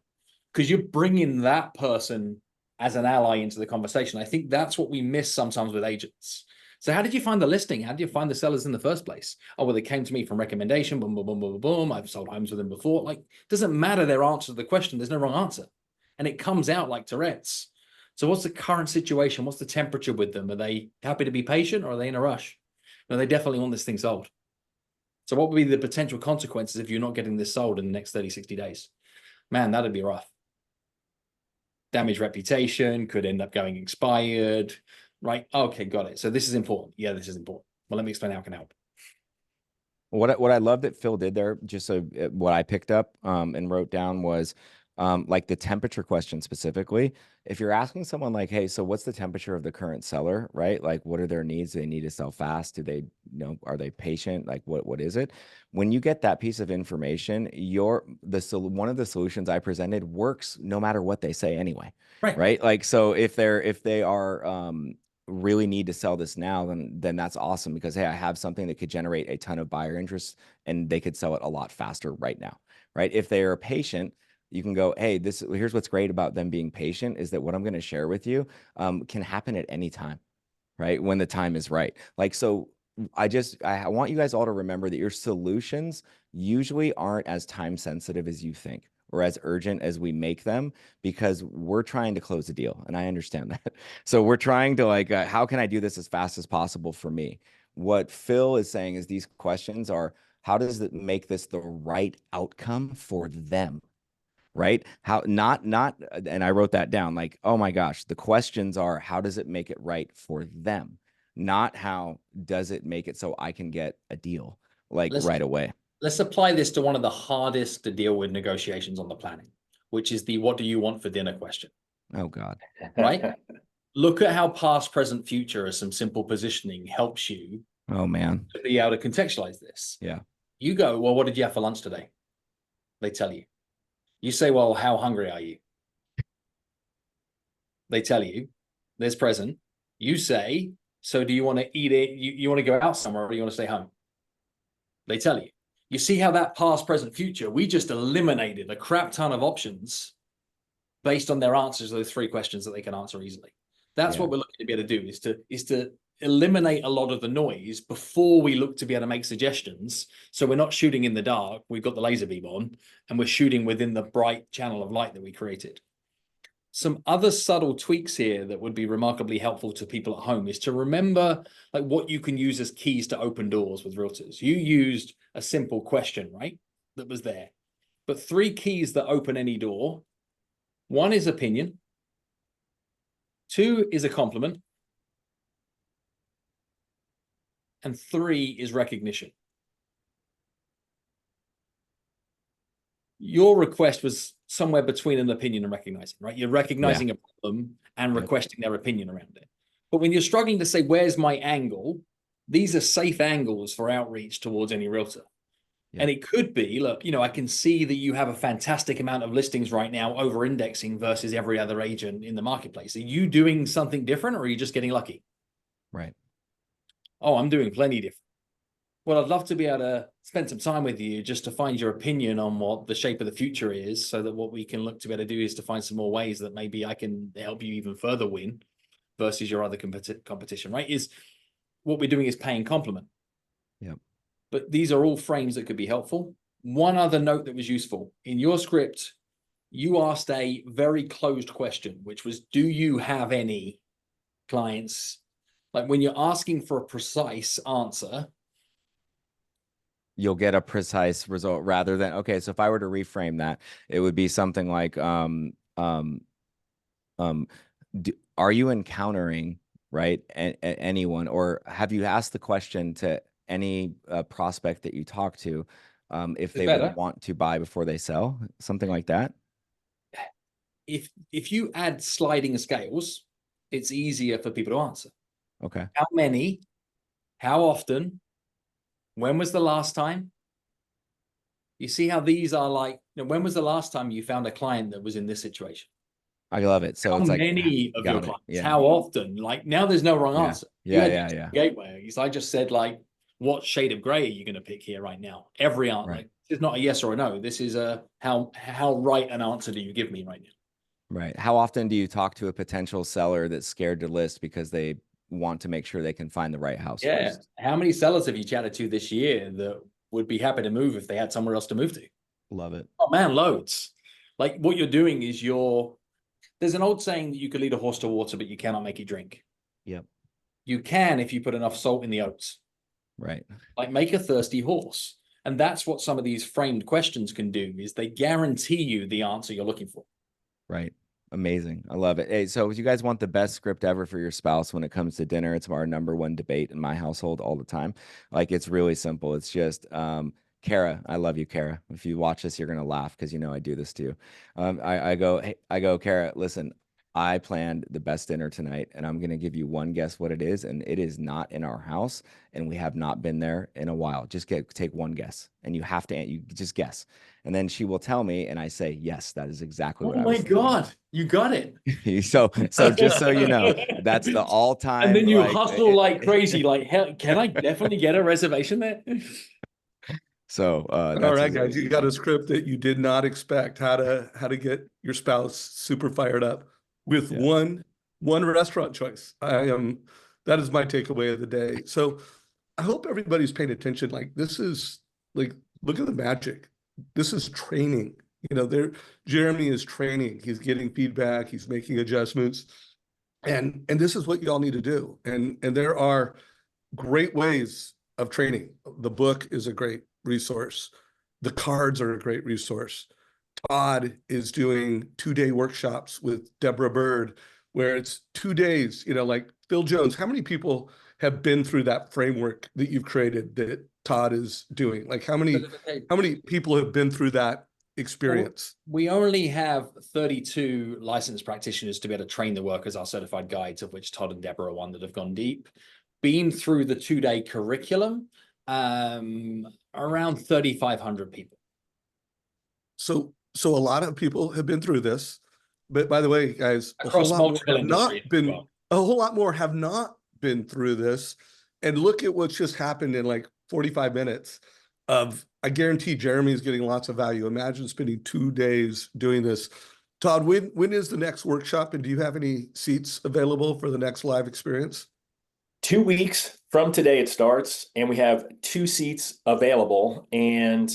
because you're bringing that person as an ally into the conversation. I think that's what we miss sometimes with agents. So how did you find the listing? How did you find the sellers in the first place? Oh, well, they came to me from recommendation, boom, boom, boom, boom, boom. I've sold homes with them before. Like, doesn't matter their answer to the question. There's no wrong answer. And it comes out like Tourette's. So what's the current situation? What's the temperature with them? Are they happy to be patient or are they in a rush? No, they definitely want this thing sold. So what would be the potential consequences if you're not getting this sold in the next 30, 60 days? Man, that'd be rough. Damaged reputation, could end up going expired, right? Okay, got it. So this is important. Yeah, this is important. Well, let me explain how I can help. What I love that Phil did there, just so what I picked up and wrote down was like the temperature question specifically. If you're asking someone like, hey, so what's the temperature of the current seller, right? Like, what are their needs? Do they need to sell fast? Do they, are they patient? Like, what is it? When you get that piece of information, one of the solutions I presented works no matter what they say anyway, right? Like, so if they are, really need to sell this now, then that's awesome, because, hey, I have something that could generate a ton of buyer interest and they could sell it a lot faster right now, right? If they are patient, you can go, hey, here's what's great about them being patient is that what I'm going to share with you can happen at any time, right? When the time is right. Like, so I want you guys all to remember that your solutions usually aren't as time sensitive as you think, or as urgent as we make them, because we're trying to close a deal. And I understand that. So we're trying to like, how can I do this as fast as possible for me? What Phil is saying is these questions are, how does it make this the right outcome for them? Right? How not, and I wrote that down, like, oh my gosh, the questions are, how does it make it right for them? Not how does it make it so I can get a deal like right away. Let's apply this to one of the hardest to deal with negotiations on the planet, which is the what do you want for dinner question. Oh God. Right? Look at how past, present, future as some simple positioning helps you. Oh man. To be able to contextualize this. Yeah. You go, well, what did you have for lunch today? They tell you. You say, well, how hungry are you? They tell you. There's present. You say, so do you want to eat it? You want to go out somewhere, or do you want to stay home? They tell you. You see how that past, present, future, we just eliminated a crap ton of options based on their answers to those 3 questions that they can answer easily. That's what we're looking to be able to do, is to eliminate a lot of the noise before we look to be able to make suggestions. So we're not shooting in the dark. We've got the laser beam on and we're shooting within the bright channel of light that we created. Some other subtle tweaks here that would be remarkably helpful to people at home is to remember like what you can use as keys to open doors with realtors. You used a simple question, right? That was there. But 3 keys that open any door. 1 is opinion. 2 is a compliment. And 3 is recognition. Your request was somewhere between an opinion and recognizing, right? You're recognizing a problem and requesting their opinion around it. But when you're struggling to say, where's my angle? These are safe angles for outreach towards any realtor. And it could be, look, I can see that you have a fantastic amount of listings right now, over indexing versus every other agent in the marketplace. Are you doing something different, or are you just getting lucky? Right. Oh, I'm doing plenty different. Well, I'd love to be able to spend some time with you just to find your opinion on what the shape of the future is, so that what we can look to be able to do is to find some more ways that maybe I can help you even further win versus your other competition, right? Is what we're doing is paying compliment. Yep. But these are all frames that could be helpful. One other note that was useful. In your script, you asked a very closed question, which was, do you have any clients? Like when you're asking for a precise answer, you'll get a precise result rather than, okay, so if I were to reframe that, it would be something like, are you encountering, right, anyone, or have you asked the question to any prospect that you talk to, if they would want to buy before they sell, something like that? If you add sliding scales, it's easier for people to answer. Okay. How many? How often? When was the last time? You see how these are like, when was the last time you found a client that was in this situation? I love it. So it's like, how many of your clients? Yeah. How often? Like now there's no wrong answer. Yeah. Gateway. I just said like, what shade of gray are you going to pick here right now? Every answer. Right. Like, this is not a yes or a no. This is a how right an answer do you give me right now? Right. How often do you talk to a potential seller that's scared to list because they want to make sure they can find the right house first? How many sellers have you chatted to this year that would be happy to move if they had somewhere else to move to? Love it. Oh man, loads. Like what you're doing is there's an old saying that you could lead a horse to water, but you cannot make it drink. Yep. You can if you put enough salt in the oats. Right. Like make a thirsty horse. And that's what some of these framed questions can do, is they guarantee you the answer you're looking for. Right. Amazing. I love it. Hey, so if you guys want the best script ever for your spouse when it comes to dinner, it's our #1 debate in my household all the time. Like, it's really simple. It's just, Kara, I love you, Kara. If you watch this, you're gonna laugh because you know I do this to you. I go, Kara, listen, I planned the best dinner tonight, and I'm gonna give you one guess what it is, and it is not in our house, and we have not been there in a while. Just take one guess, and you have to you just guess, and then she will tell me, and I say yes, that is exactly what Oh I my was thinking. God, you got it. So just so you know, that's the all-time. And then you like, hustle like crazy. Like, hell, can I definitely get a reservation there? So All that's right, guys, you got a script that you did not expect how to get your spouse super fired up with Yeah. one restaurant choice. That is my takeaway of the day. So I hope everybody's paying attention. Like this is like, look at the magic. This is training. Jeremy is training. He's getting feedback. He's making adjustments, and this is what y'all need to do. And there are great ways of training. The book is a great resource. The cards are a great resource. Todd is doing 2-day workshops with Deborah Bird, where it's 2 days, like Phil Jones. How many people have been through that framework that you've created that Todd is doing? Like how many people have been through that experience? We only have 32 licensed practitioners to be able to train the workers, our certified guides, of which Todd and Deborah are one that have gone deep. Been through the 2-day curriculum, around 3,500 people. So a lot of people have been through this, but by the way, guys, Across multiple industries as well. a whole lot more have not been through this. And look at what's just happened in like 45 minutes I guarantee Jeremy's getting lots of value. Imagine spending 2 days doing this. Todd, when is the next workshop, and do you have any seats available for the next live experience? 2 weeks from today it starts, and we have 2 seats available. And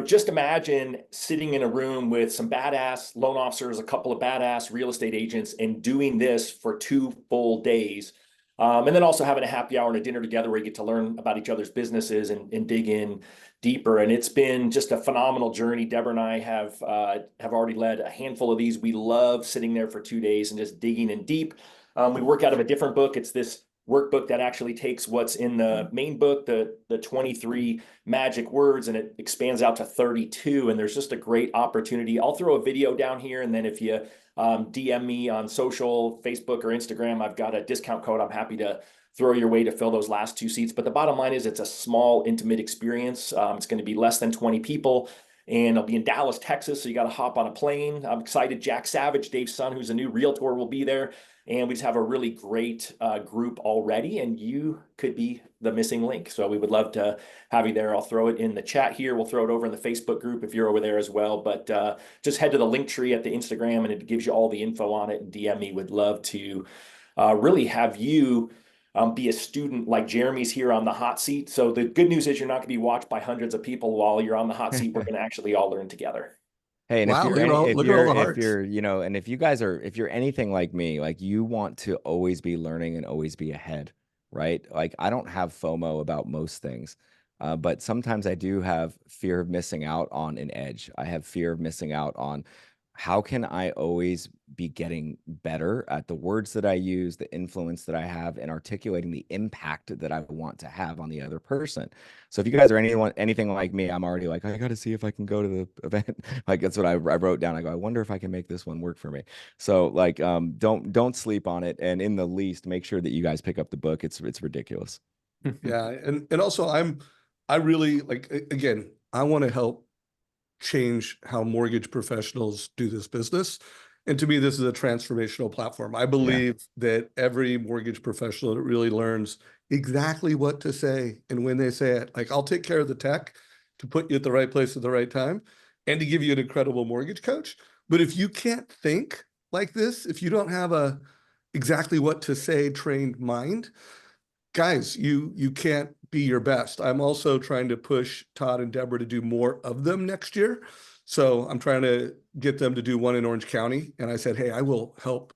just imagine sitting in a room with some badass loan officers, a couple of badass real estate agents, and doing this for 2 full days. And then also having a happy hour and a dinner together where you get to learn about each other's businesses and dig in deeper. And it's been just a phenomenal journey. Deborah and I have already led a handful of these. We love sitting there for 2 days and just digging in deep. We work out of a different book. It's this workbook that actually takes what's in the main book, the 23 magic words, and it expands out to 32. And there's just a great opportunity. I'll throw a video down here, and then if you DM me on social, Facebook or Instagram, I've got a discount code I'm happy to throw your way to fill those last 2 seats. But the bottom line is it's a small, intimate experience. It's going to be less than 20 people. And I'll be in Dallas, Texas, so you got to hop on a plane. I'm excited. Jack Savage, Dave's son, who's a new Realtor, will be there. And we just have a really great group already, and you could be the missing link. So we would love to have you there. I'll throw it in the chat here. We'll throw it over in the Facebook group if you're over there as well. But just head to the link tree at the Instagram, and it gives you all the info on it. And DM me. Would love to really have you be a student like Jeremy's here on the hot seat. So the good news is you're not going to be watched by hundreds of people while you're on the hot seat. We're going to actually all learn together. Hey, and wow, if you're anything like me, like you want to always be learning and always be ahead, right? Like I don't have FOMO about most things, but sometimes I do have fear of missing out on an edge. I have fear of missing out on how can I always be getting better at the words that I use, the influence that I have, and articulating the impact that I want to have on the other person. So if you guys are anything like me, I'm already like, I got to see if I can go to the event. Like that's what I wrote down. I go, I wonder if I can make this one work for me. So like, don't sleep on it. And in the least, make sure that you guys pick up the book. It's ridiculous. Yeah. And also I really like, again, I want to help change how mortgage professionals do this business. And to me, this is a transformational platform. I believe that every mortgage professional that really learns exactly what to say and when they say it, like I'll take care of the tech to put you at the right place at the right time and to give you an incredible mortgage coach. But if you can't think like this, if you don't have a exactly what to say trained mind, guys, you can't be your best. I'm also trying to push Todd and Deborah to do more of them next year. So I'm trying to get them to do one in Orange County. And I said, hey, I will help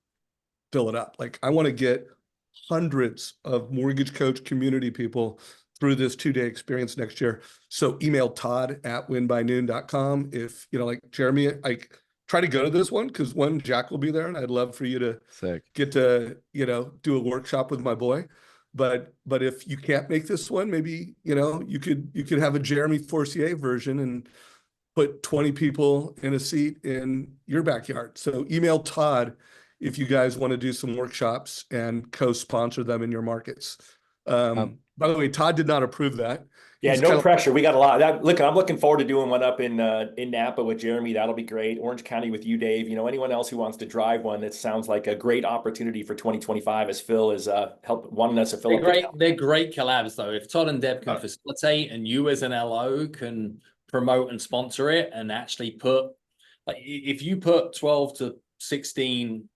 fill it up. Like I want to get hundreds of Mortgage Coach community people through this 2-day experience next year. So email todd@winbynoon.com. If, like Jeremy, like try to go to this one because Jack will be there and I'd love for you to get to, do a workshop with my boy. But if you can't make this one, maybe, you know, you could have a Jeremy Forcier version and put 20 people in a seat in your backyard. So email Todd if you guys want to do some workshops and co-sponsor them in your markets. By the way, Todd did not approve that. Yeah, no pressure. We got a lot. Look, I'm looking forward to doing one up in Napa with Jeremy. That'll be great. Orange County with you, Dave. You know, anyone else who wants to drive one, that sounds like a great opportunity for 2025, as Phil is wanting us to fill up. They're great collabs, though. If Todd and Deb can facilitate, and you as an LO can promote and sponsor it, and actually put, like, if you put 12 to 16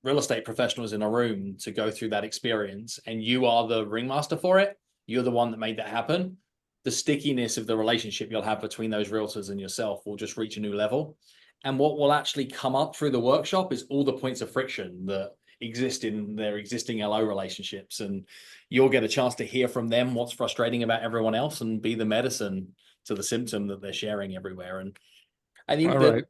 real estate professionals in a room to go through that experience, and you are the ringmaster for it, you're the one that made that happen, the stickiness of the relationship you'll have between those realtors and yourself will just reach a new level. And what will actually come up through the workshop is all the points of friction that exist in their existing LO relationships. And you'll get a chance to hear from them what's frustrating about everyone else and be the medicine to the symptom that they're sharing everywhere. And I think all right.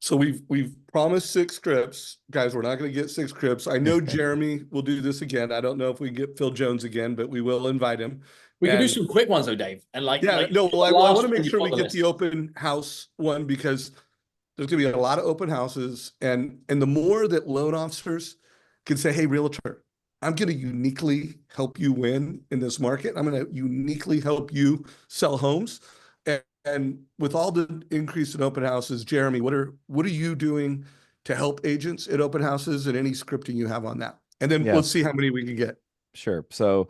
So we've promised 6 scripts. Guys, we're not going to get 6 scripts. I know Jeremy will do this again. I don't know if we can get Phil Jones again, but we will invite him. We can do some quick ones though, Dave. And I want to make sure we get the open house one, because there's going to be a lot of open houses. And the more that loan officers can say, hey, realtor, I'm going to uniquely help you win in this market. I'm going to uniquely help you sell homes. And with all the increase in open houses, Jeremy, what are you doing to help agents at open houses, and any scripting you have on that? And then let's see how many we can get. Sure. So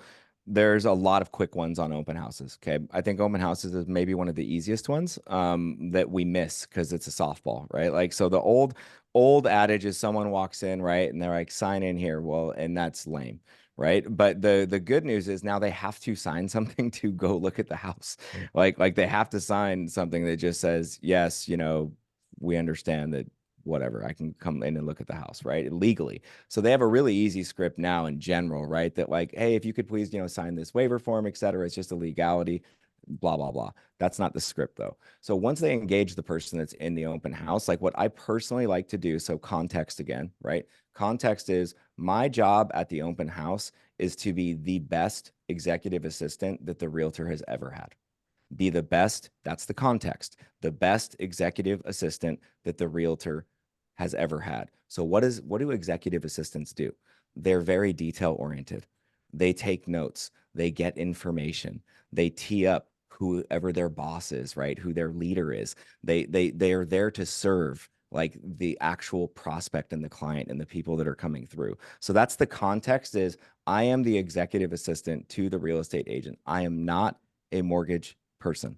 there's a lot of quick ones on open houses. Okay. I think open houses is maybe one of the easiest ones that we miss because it's a softball, right? Like, so the old adage is someone walks in, right, and they're like, sign in here. Well, and that's lame. Right. But the good news is now they have to sign something to go look at the house. Like they have to sign something that just says, yes, you know, we understand that, whatever, I can come in and look at the house, right, legally. So they have a really easy script now in general, right, that like, hey, if you could please, you know, sign this waiver form, et cetera. It's just a legality, blah, blah, blah. That's not the script though. So once they engage the person that's in the open house, like what I personally like to do, so context again, right? Context is my job at the open house is to be the best executive assistant that the realtor has ever had. Be the best, that's the context, the best executive assistant that the realtor has ever had. So what do executive assistants do? They're very detail oriented. They take notes, they get information, they tee up whoever their boss is, right? Who their leader is. They are there to serve like the actual prospect and the client and the people that are coming through. So that's the context, is I am the executive assistant to the real estate agent. I am not a mortgage person.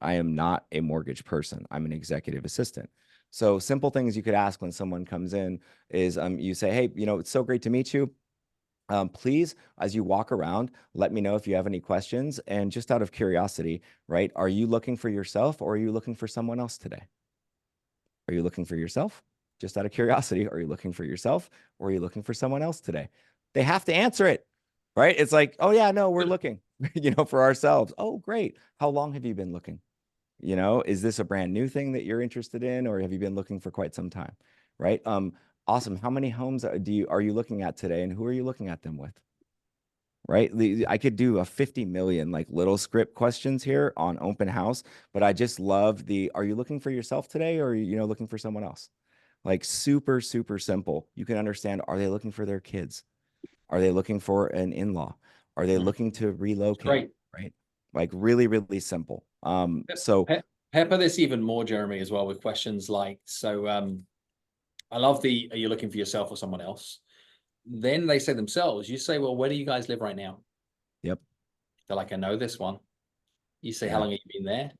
I am not a mortgage person. I'm an executive assistant. So simple things you could ask when someone comes in is you say, hey, you know, it's so great to meet you. Please, as you walk around, let me know if you have any questions. And just out of curiosity, right, are you looking for yourself, or are you looking for someone else today? Are you looking for yourself? Just out of curiosity, are you looking for yourself, or are you looking for someone else today? They have to answer it, right? It's like, oh yeah, no, we're looking, you know, for ourselves. Oh, great. How long have you been looking? You know, is this a brand new thing that you're interested in, or have you been looking for quite some time? Right. Awesome. How many homes are you looking at today, and who are you looking at them with? Right. I could do a 50 million like little script questions here on open house, but I just love are you looking for yourself today, or are you, you know, looking for someone else? Like super, super simple. You can understand, are they looking for their kids? Are they looking for an in-law? Are they looking to relocate? Right. Like really, really simple. So pepper this even more, Jeremy, as well, with questions like, so I love are you looking for yourself or someone else? Then they say themselves, you say, well, where do you guys live right now? Yep. They're like, I know this one. You say, how long have you been there?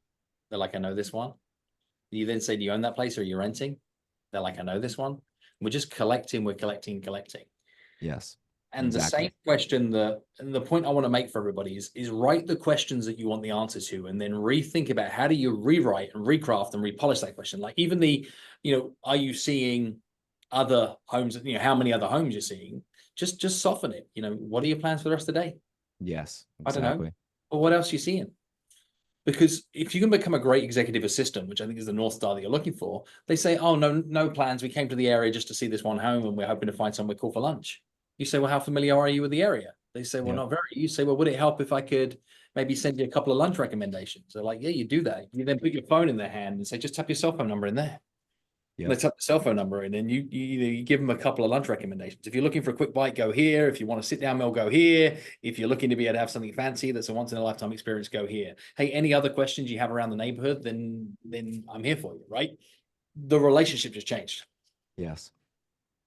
They're like, I know this one. You then say, do you own that place, or are you renting? They're like, I know this one. We're just collecting, we're collecting. Yes. And exactly. The same question and the point I want to make for everybody is write the questions that you want the answer to, and then rethink about how do you rewrite and recraft and repolish that question. Like even are you seeing other homes, you know, how many other homes you're seeing? Just soften it. You know, what are your plans for the rest of the day? Yes, exactly. I don't know. Or what else are you seeing? Because if you can become a great executive assistant, which I think is the North Star that you're looking for, they say, oh, no plans. We came to the area just to see this one home, and we're hoping to find somewhere cool for lunch. You say, well, how familiar are you with the area? They say, well, Yeah. not very. You say, well, would it help if I could maybe send you a couple of lunch recommendations? They're like, yeah, you do that. You then put your phone in their hand and say, just tap your cell phone number in there. Yep. And they tap the cell phone number in, and you give them a couple of lunch recommendations. If you're looking for a quick bite, go here. If you want a sit down meal, go here. If you're looking to be able to have something fancy that's a once in a lifetime experience, go here. Hey, any other questions you have around the neighborhood, then I'm here for you, right? The relationship just changed. Yes.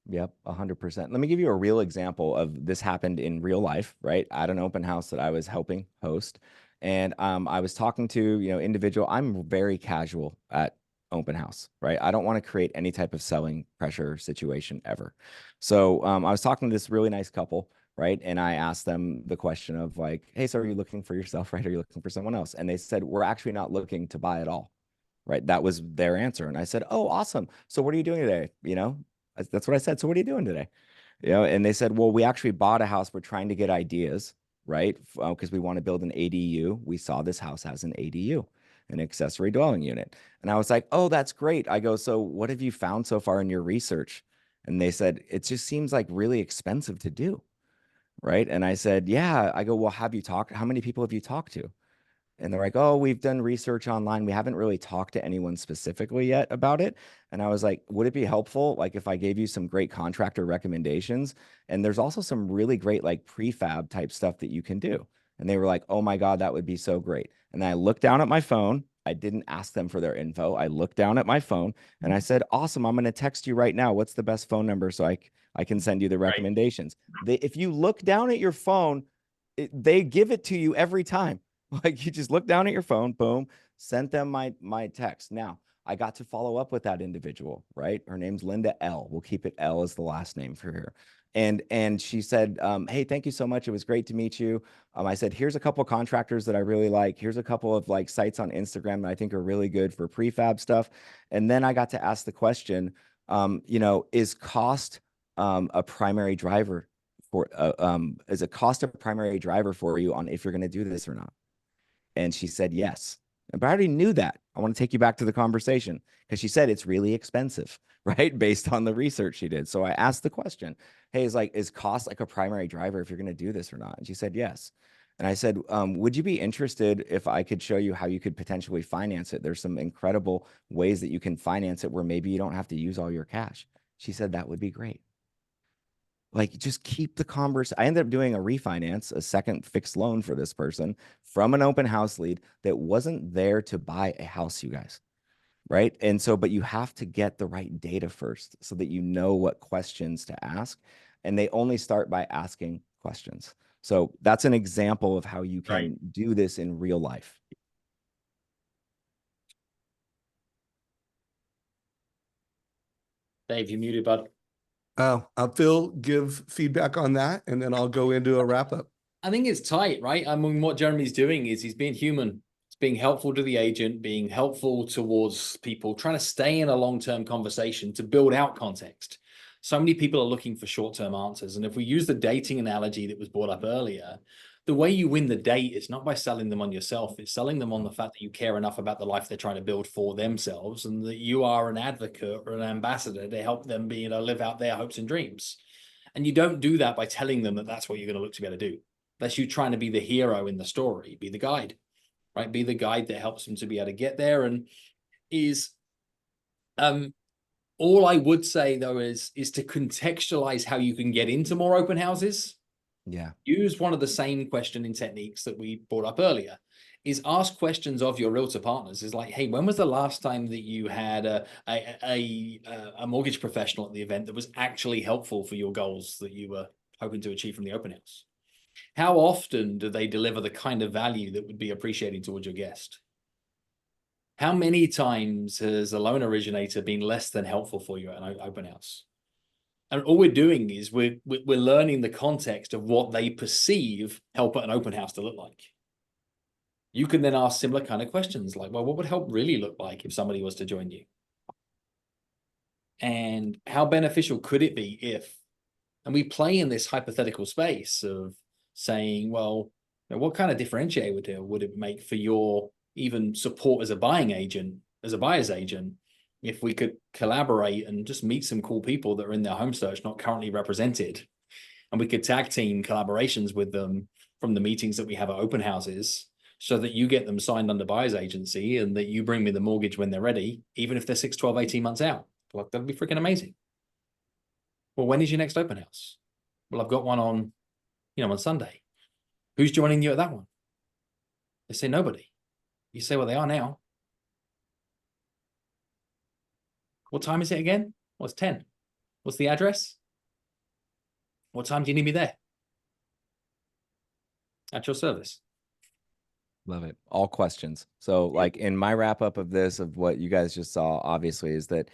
Yep, 100%. Let me give you a real example of this happened in real life, right? At an open house that I was helping host. And I was talking to, individual. I'm very casual at open house, right? I don't want to create any type of selling pressure situation ever. So I was talking to this really nice couple, right? And I asked them the question of like, hey, so are you looking for yourself, right? Are you looking for someone else? And they said, we're actually not looking to buy at all. Right. That was their answer. And I said, oh, awesome. So what are you doing today? That's what I said. So what are you doing today? And they said, well, we actually bought a house. We're trying to get ideas, right? Because we want to build an ADU. We saw this house has an ADU, an accessory dwelling unit. And I was like, oh, that's great. I go, so what have you found so far in your research? And they said, it just seems like really expensive to do. Right. And I said, yeah. I go, well, how many people have you talked to? And they're like, oh, we've done research online. We haven't really talked to anyone specifically yet about it. And I was like, would it be helpful, like if I gave you some great contractor recommendations? And there's also some really great like prefab type stuff that you can do. And they were like, oh my God, that would be so great. And I looked down at my phone. I didn't ask them for their info. I looked down at my phone and I said, awesome, I'm going to text you right now. What's the best phone number so I can send you the recommendations? If you look down at your phone, they give it to you every time. Like you just look down at your phone, boom, sent them my text. Now I got to follow up with that individual, right? Her name's Linda L. We'll keep it L as the last name for her. And she said, hey, thank you so much. It was great to meet you. I said, here's a couple of contractors that I really like. Here's a couple of like sites on Instagram that I think are really good for prefab stuff. And then I got to ask the question, is cost a primary driver for is a cost a primary driver for you on if you're going to do this or not? And she said, yes. But I already knew that. I want to take you back to the conversation because she said it's really expensive, right? Based on the research she did. So I asked the question, hey, is cost like a primary driver if you're going to do this or not? And she said, yes. And I said, would you be interested if I could show you how you could potentially finance it? There's some incredible ways that you can finance it where maybe you don't have to use all your cash. She said, that would be great. Like just keep the converse. I ended up doing a refinance, a second fixed loan for this person from an open house lead that wasn't there to buy a house, you guys. Right. And so, but you have to get the right data first so that you know what questions to ask. And they only start by asking questions. So that's an example of how you can do this in real life. Dave, you muted, bud. Phil, give feedback on that, and then I'll go into a wrap up. I think it's tight, right? I mean, what Jeremy's doing is he's being human. It's being helpful to the agent, being helpful towards people, trying to stay in a long-term conversation to build out context. So many people are looking for short-term answers. And if we use the dating analogy that was brought up earlier, the way you win the date is not by selling them on yourself. It's selling them on the fact that you care enough about the life they're trying to build for themselves and that you are an advocate or an ambassador to help them be able to live out their hopes and dreams. And you don't do that by telling them that that's what you're going to look to be able to do. That's you trying to be the hero in the story, be the guide, right? Be the guide that helps them to be able to get there. And is all I would say though is to contextualize how you can get into more open houses. Yeah. Use one of the same questioning techniques that we brought up earlier. Is ask questions of your realtor partners. Is like, hey, when was the last time that you had a mortgage professional at the event that was actually helpful for your goals that you were hoping to achieve from the open house? How often do they deliver the kind of value that would be appreciated towards your guest? How many times has a loan originator been less than helpful for you at an open house? And all we're doing is we're learning the context of what they perceive help at an open house to look like. You can then ask similar kind of questions like, well, what would help really look like if somebody was to join you? And how beneficial could it be if, and we play in this hypothetical space of saying, well, what kind of differentiator would it make for your even support as a buying agent, as a buyer's agent, if we could collaborate and just meet some cool people that are in their home search, not currently represented, and we could tag team collaborations with them from the meetings that we have at open houses, so that you get them signed under buyer's agency and that you bring me the mortgage when they're ready, even if they're 6, 12, 18 months out. Like, that'd be freaking amazing. Well, when is your next open house? Well, I've got one on, on Sunday. Who's joining you at that one? They say nobody. You say, well, they are now. What time is it again? Well, it's 10. What's the address? What time do you need me there? At your service. Love it. All questions. So like in my wrap up of this, of what you guys just saw, obviously, is that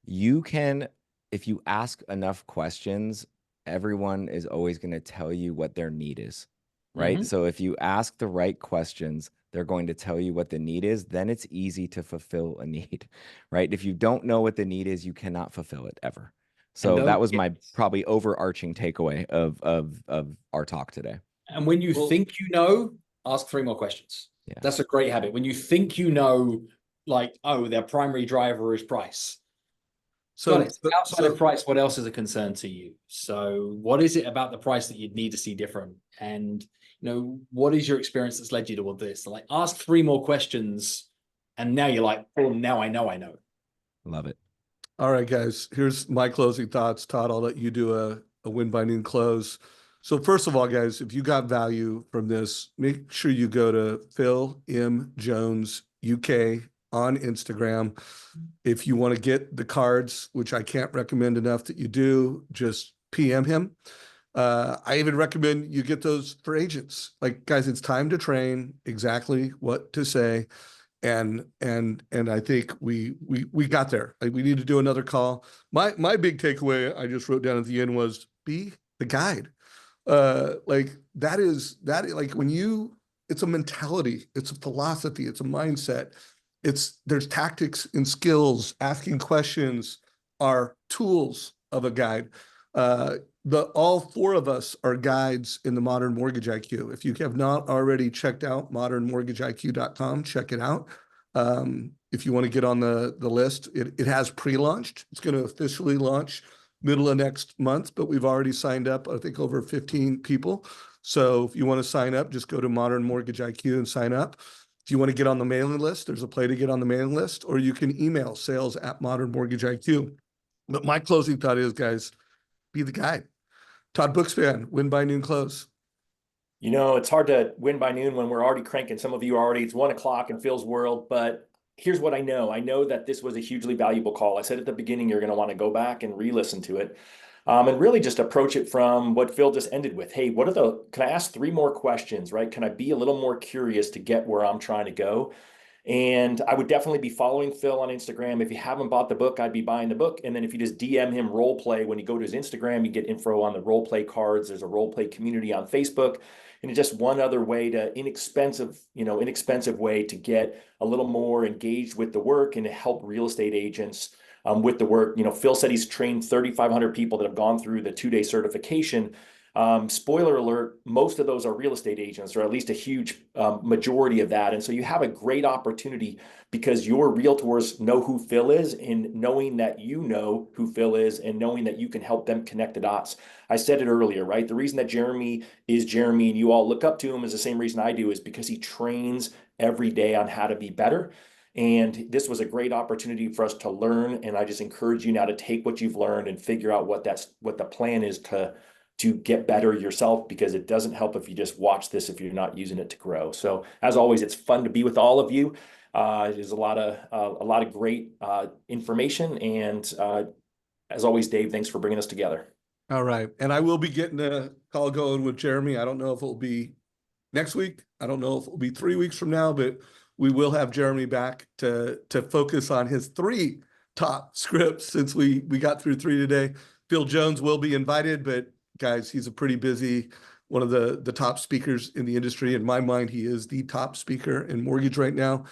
you can, if you ask enough questions, everyone is always going to tell you what their need is, right? So if you ask the right questions, they're going to tell you what the need is. Then it's easy to fulfill a need, right? If you don't know what the need is, you cannot fulfill it ever. So that was my probably overarching takeaway of our talk today. And when you think you know, ask 3 more questions. Yeah. That's a great habit. When you think you know, like, oh, their primary driver is price. So outside of price, what else is a concern to you? So what is it about the price that you'd need to see different? And, what is your experience that's led you toward this? Like, ask 3 more questions. And now you're like, oh, now I know. Love it. All right, guys, here's my closing thoughts. Todd, I'll let you do a win by noon close. So first of all, guys, if you got value from this, make sure you go to Phil M. Jones UK on Instagram. If you want to get the cards, which I can't recommend enough that you do, just PM him. I even recommend you get those for agents. Like, guys, it's time to train exactly what to say. And I think we got there. Like, we need to do another call. My big takeaway I just wrote down at the end was be the guide. Like it's a mentality, it's a philosophy, it's a mindset. There's tactics and skills. Asking questions are tools of a guide. All 4 of us are guides in the Modern Mortgage IQ. If you have not already checked out modernmortgageiq.com, check it out. If you want to get on the list, it has pre-launched. It's going to officially launch middle of next month, but we've already signed up, I think, over 15 people. So if you want to sign up, just go to Modern Mortgage IQ and sign up. If you want to get on the mailing list, there's a play to get on the mailing list, or you can email sales@Modern Mortgage IQ. But my closing thought is, guys, be the guide. Todd Bookspan, win by noon close. It's hard to win by noon when we're already cranking. Some of you are already, it's 1 o'clock in Phil's world, but here's what I know. I know that this was a hugely valuable call. I said at the beginning, you're going to want to go back and re-listen to it. And really just approach it from what Phil just ended with. Hey, can I ask 3 more questions, right? Can I be a little more curious to get where I'm trying to go? And I would definitely be following Phil on Instagram. If you haven't bought the book, I'd be buying the book. And then if you just DM him Roleplay, when you go to his Instagram, you get info on the Roleplay cards. There's a Roleplay community on Facebook. And it's just one other way to inexpensive way to get a little more engaged with the work and to help real estate agents with the work. Phil said he's trained 3,500 people that have gone through the 2-day certification. Spoiler alert, most of those are real estate agents, or at least a huge majority of that. And so you have a great opportunity because your realtors know who Phil is, and knowing that you know who Phil is and knowing that you can help them connect the dots. I said it earlier, right? The reason that Jeremy is Jeremy and you all look up to him is the same reason I do, is because he trains every day on how to be better. And this was a great opportunity for us to learn. And I just encourage you now to take what you've learned and figure out what the plan is to get better yourself, because it doesn't help if you just watch this if you're not using it to grow. So as always, it's fun to be with all of you. There's a lot of great information. And as always, Dave, thanks for bringing us together. All right. And I will be getting a call going with Jeremy. I don't know if it'll be next week. I don't know if it'll be 3 weeks from now, but we will have Jeremy back to focus on his 3 top scripts, since we got through 3 today. Phil Jones will be invited, but guys, he's a pretty busy, one of the top speakers in the industry. In my mind, he is the top speaker in mortgage right now.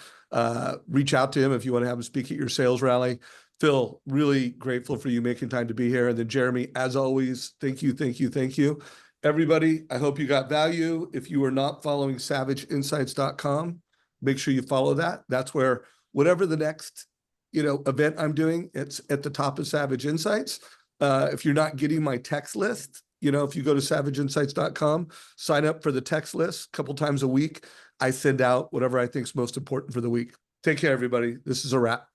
Reach out to him if you want to have him speak at your sales rally. Phil, really grateful for you making time to be here. And then Jeremy, as always, thank you. Everybody, I hope you got value. If you are not following savageinsights.com, make sure you follow that. That's where whatever the next, event I'm doing, it's at the top of Savage Insights. If you're not getting my text list, You know, if you go to savageinsights.com, sign up for the text list a couple times a week. I send out whatever I think is most important for the week. Take care, everybody. This is a wrap.